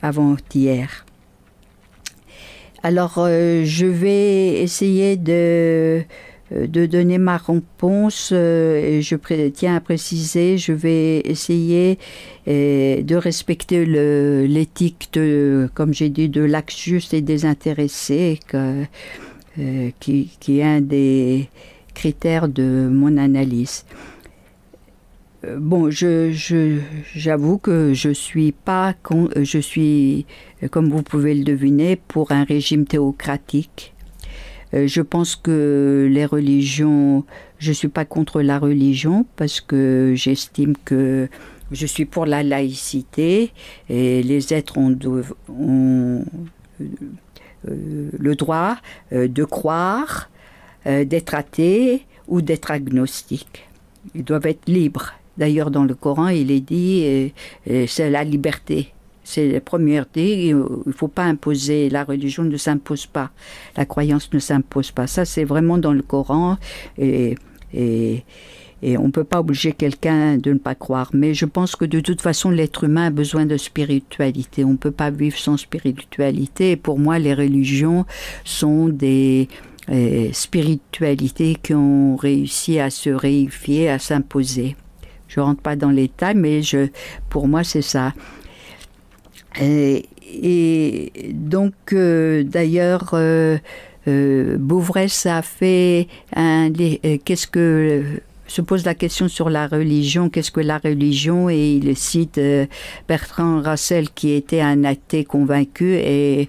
avant-hier. Alors, je vais essayer de donner ma réponse, et je tiens à préciser, je vais essayer de respecter l'éthique, comme j'ai dit, de l'acte juste et désintéressé, qui est un des critères de mon analyse. Bon, j'avoue que je suis, comme vous pouvez le deviner, pour un régime théocratique. Je pense que les religions, je ne suis pas contre la religion parce que j'estime que je suis pour la laïcité et les êtres ont le droit de croire d'être athées ou d'être agnostiques. Ils doivent être libres. D'ailleurs, dans le Coran, il est dit c'est la liberté. C'est la première idée. Il ne faut pas imposer. La religion ne s'impose pas. La croyance ne s'impose pas. Ça, c'est vraiment dans le Coran. Et on ne peut pas obliger quelqu'un de ne pas croire. Mais je pense que de toute façon, l'être humain a besoin de spiritualité. On ne peut pas vivre sans spiritualité. Et pour moi, les religions sont des spiritualités qui ont réussi à se réifier, à s'imposer. Je ne rentre pas dans les détails, mais pour moi, c'est ça. Et donc, d'ailleurs, Bouvresse a fait se pose la question sur la religion, qu'est-ce que la religion, et il cite Bertrand Russell qui était un athée convaincu et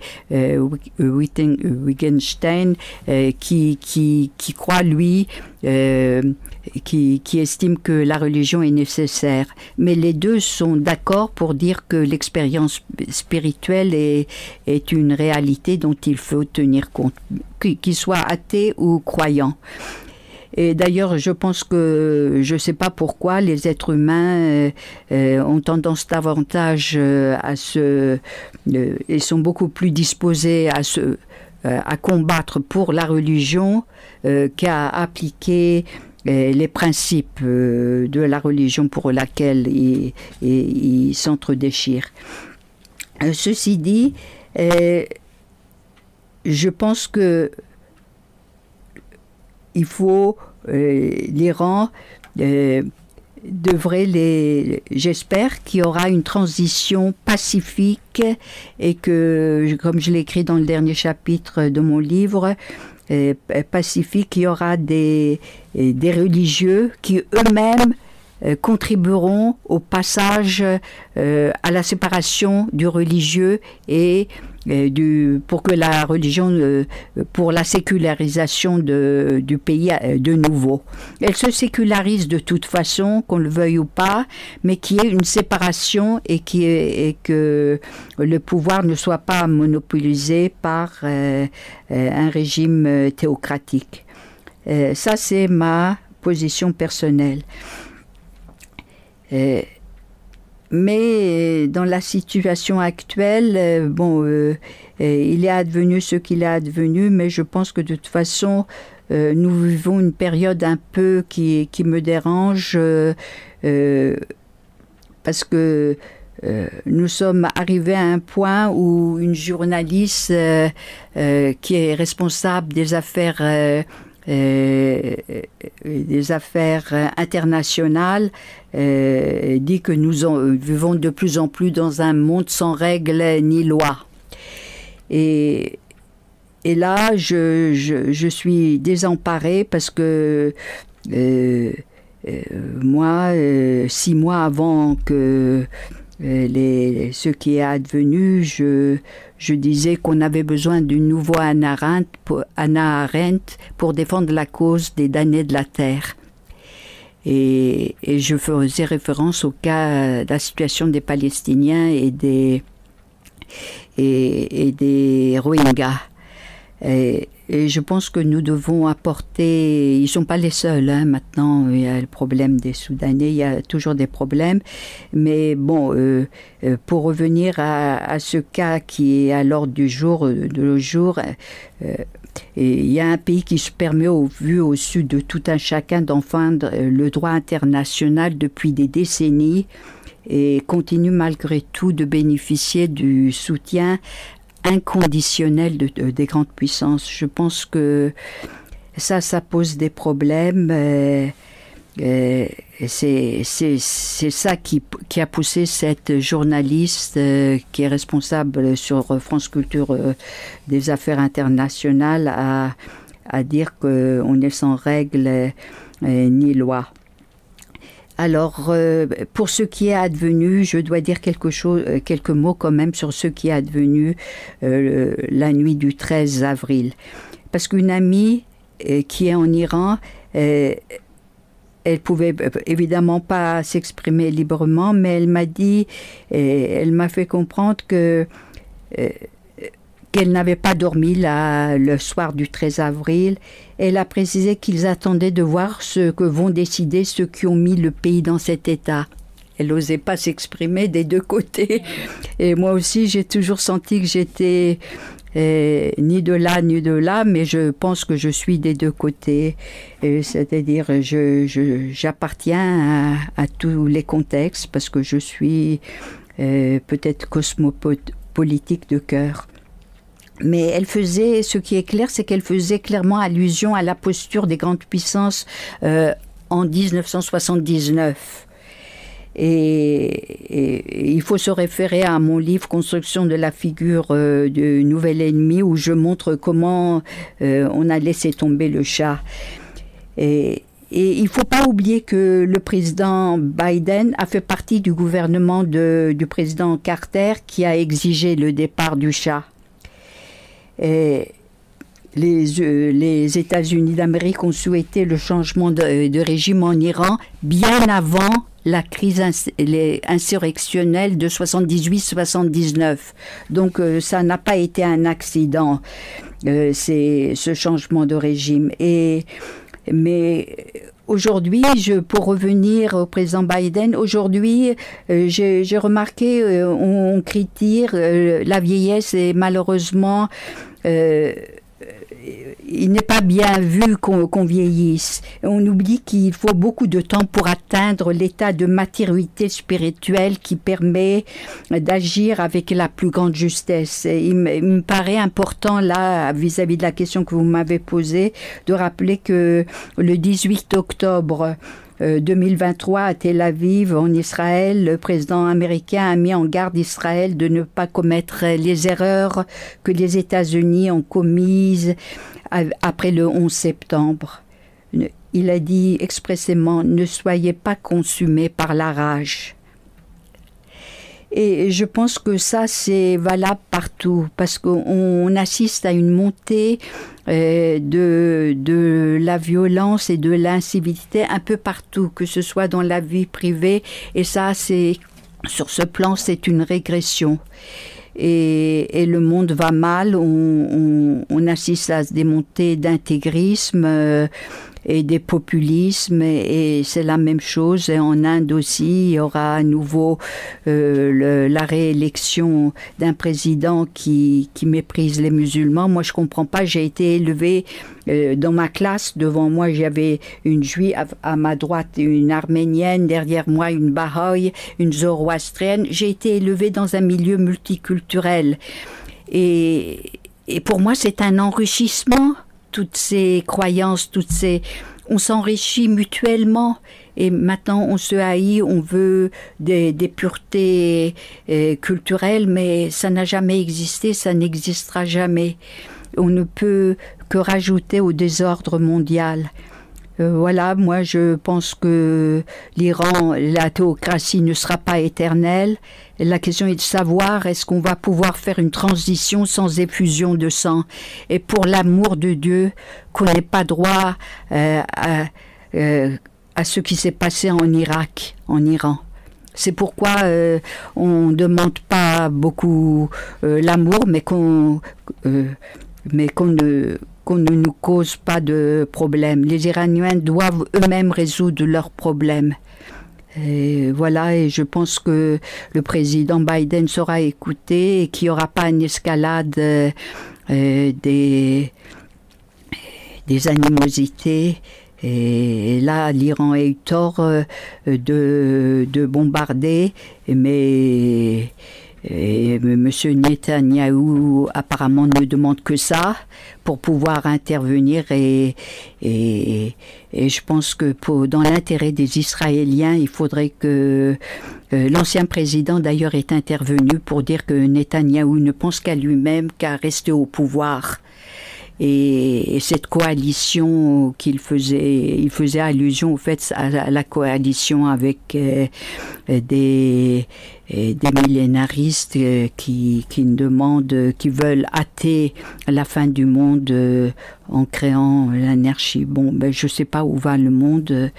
Wittgenstein qui croit lui qui estime que la religion est nécessaire. Mais les deux sont d'accord pour dire que l'expérience spirituelle est une réalité dont il faut tenir compte, qu'il soit athée ou croyant. Et d'ailleurs, je pense que, je ne sais pas pourquoi, les êtres humains ont tendance davantage ils sont beaucoup plus disposés à combattre pour la religion qu'à appliquer les principes de la religion pour laquelle ils s'entredéchirent. Ceci dit, je pense que il faut l'Iran j'espère qu'il y aura une transition pacifique et que, comme je l'ai écrit dans le dernier chapitre de mon livre, pacifique, il y aura des religieux qui eux-mêmes contribueront au passage à la séparation du religieux et pour que la religion, pour la sécularisation du pays de nouveau. Elle se sécularise de toute façon, qu'on le veuille ou pas, mais qu'il y ait une séparation et que le pouvoir ne soit pas monopolisé par un régime théocratique. Ça, c'est ma position personnelle. Mais dans la situation actuelle, il est advenu ce qu'il est advenu, mais je pense que de toute façon, nous vivons une période un peu qui me dérange parce que nous sommes arrivés à un point où une journaliste qui est responsable des affaires internationales dit que nous vivons de plus en plus dans un monde sans règles ni lois. Et là, je suis désemparée parce que moi, 6 mois avant que ce qui est advenu, je disais qu'on avait besoin du nouveau Hannah Arendt pour défendre la cause des damnés de la terre. Et je faisais référence au cas de la situation des Palestiniens et des Rohingyas. Et je pense que nous devons apporter... Ils ne sont pas les seuls, hein, maintenant. Il y a le problème des Soudanais, il y a toujours des problèmes. Mais bon, pour revenir à ce cas qui est à l'ordre du jour, il y a un pays qui se permet, au su de tout un chacun, d'enfreindre le droit international depuis des décennies et continue malgré tout de bénéficier du soutien inconditionnel des grandes puissances. Je pense que ça pose des problèmes. C'est ça qui a poussé cette journaliste qui est responsable sur France Culture des affaires internationales à dire qu'on est sans règles ni loi. Alors, pour ce qui est advenu, je dois dire quelques mots quand même sur ce qui est advenu la nuit du 13 avril. Parce qu'une amie qui est en Iran, elle pouvait évidemment pas s'exprimer librement, mais elle m'a fait comprendre qu'elle n'avait pas dormi le soir du 13 avril. Elle a précisé qu'ils attendaient de voir ce que vont décider ceux qui ont mis le pays dans cet état. Elle n'osait pas s'exprimer des deux côtés. Et moi aussi, j'ai toujours senti que j'étais ni de là, ni de là, mais je pense que je suis des deux côtés. C'est-à-dire, j'appartiens à tous les contextes parce que je suis peut-être cosmopolitique de cœur. Mais elle faisait, ce qui est clair, c'est qu'elle faisait clairement allusion à la posture des grandes puissances en 1979. Et il faut se référer à mon livre « Construction de la figure du nouvel ennemi » où je montre comment on a laissé tomber le Shah. Et il ne faut pas oublier que le président Biden a fait partie du gouvernement du président Carter qui a exigé le départ du Shah. Et les États-Unis d'Amérique ont souhaité le changement de régime en Iran bien avant la crise insurrectionnelle de 78-79. Donc ça n'a pas été un accident, ce changement de régime. Mais aujourd'hui, pour revenir au président Biden, aujourd'hui, j'ai remarqué, on critique la vieillesse et malheureusement, il n'est pas bien vu qu'on vieillisse. On oublie qu'il faut beaucoup de temps pour atteindre l'état de maturité spirituelle qui permet d'agir avec la plus grande justesse. Il me paraît important, là, vis-à-vis de la question que vous m'avez posée, de rappeler que le 18 octobre 2023 à Tel Aviv, en Israël, le président américain a mis en garde Israël de ne pas commettre les erreurs que les États-Unis ont commises après le 11 septembre. Il a dit expressément « Ne soyez pas consumés par la rage ». Et je pense que ça, c'est valable partout, parce qu'on assiste à une montée de la violence et de l'incivilité un peu partout, que ce soit dans la vie privée. Et ça, sur ce plan, c'est une régression. Et le monde va mal, on assiste à des montées d'intégrisme et des populismes, et c'est la même chose. Et en Inde aussi, il y aura à nouveau la réélection d'un président qui méprise les musulmans. Moi, je comprends pas. J'ai été élevée dans ma classe. Devant moi, j'avais une juive, à ma droite une arménienne, derrière moi une bahaï, une zoroastrienne. J'ai été élevée dans un milieu multiculturel. Et pour moi, c'est un enrichissement. Toutes ces croyances, on s'enrichit mutuellement et maintenant on se haït, on veut des puretés culturelles, mais ça n'a jamais existé, ça n'existera jamais. On ne peut que rajouter au désordre mondial. Voilà, moi je pense que l'Iran, la théocratie ne sera pas éternelle. La question est de savoir, est-ce qu'on va pouvoir faire une transition sans effusion de sang? Et pour l'amour de Dieu, qu'on n'ait pas droit à ce qui s'est passé en Irak, en Iran. C'est pourquoi on ne demande pas beaucoup l'amour, mais qu'on ne nous cause pas de problèmes. Les Iraniens doivent eux-mêmes résoudre leurs problèmes. Et voilà, et je pense que le président Biden sera écouté et qu'il n'y aura pas une escalade des animosités. Et là, l'Iran a eu tort de bombarder, mais M. Netanyahou apparemment ne demande que ça pour pouvoir intervenir et je pense que dans l'intérêt des Israéliens, il faudrait que l'ancien président d'ailleurs est intervenu pour dire que Netanyahou ne pense qu'à lui-même, qu'à rester au pouvoir. Et cette coalition il faisait allusion au fait à la coalition avec des millénaristes qui veulent hâter la fin du monde en créant l'anarchie. Bon, je ne sais pas où va le monde.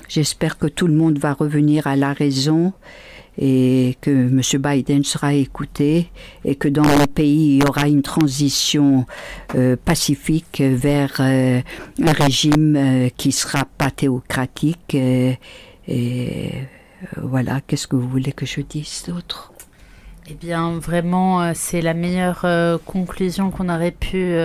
J'espère que tout le monde va revenir à la raison et que M. Biden sera écouté et que dans le pays, il y aura une transition pacifique vers un régime qui sera pas théocratique. Voilà, qu'est-ce que vous voulez que je dise d'autre ? Eh bien, vraiment, c'est la meilleure conclusion qu'on aurait pu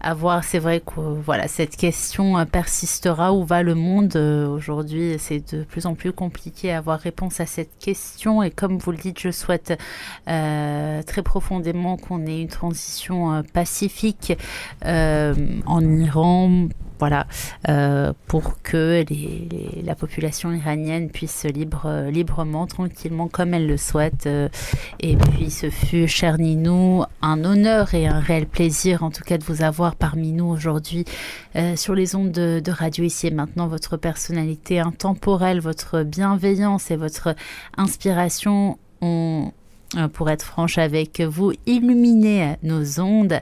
avoir. C'est vrai que voilà, cette question persistera. Où va le monde aujourd'hui? C'est de plus en plus compliqué à avoir réponse à cette question. Et comme vous le dites, je souhaite très profondément qu'on ait une transition pacifique en Iran. Voilà, pour que la population iranienne puisse librement, tranquillement, comme elle le souhaite. Et puis, ce fut, cher Ninou, un honneur et un réel plaisir, en tout cas, de vous avoir parmi nous aujourd'hui sur les ondes de Radio Ici et Maintenant. Votre personnalité intemporelle, votre bienveillance et votre inspiration ont, pour être franche avec vous, illuminer nos ondes.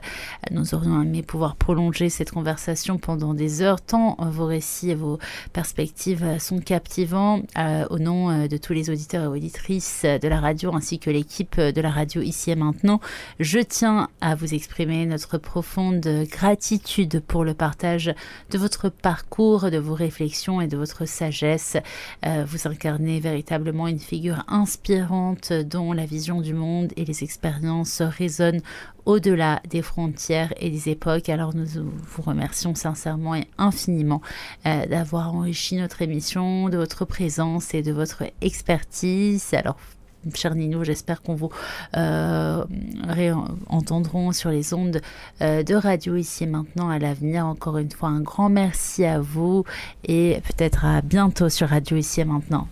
Nous aurions aimé pouvoir prolonger cette conversation pendant des heures, tant vos récits et vos perspectives sont captivants. Au nom de tous les auditeurs et auditrices de la radio, ainsi que l'équipe de la radio Ici et Maintenant, je tiens à vous exprimer notre profonde gratitude pour le partage de votre parcours, de vos réflexions et de votre sagesse. Vous incarnez véritablement une figure inspirante dont la vision du monde et les expériences résonnent au-delà des frontières et des époques. Alors nous vous remercions sincèrement et infiniment d'avoir enrichi notre émission, de votre présence et de votre expertise. Alors, cher Ninou, j'espère qu'on vous réentendrons sur les ondes de Radio Ici et Maintenant à l'avenir. Encore une fois, un grand merci à vous et peut-être à bientôt sur Radio Ici et Maintenant.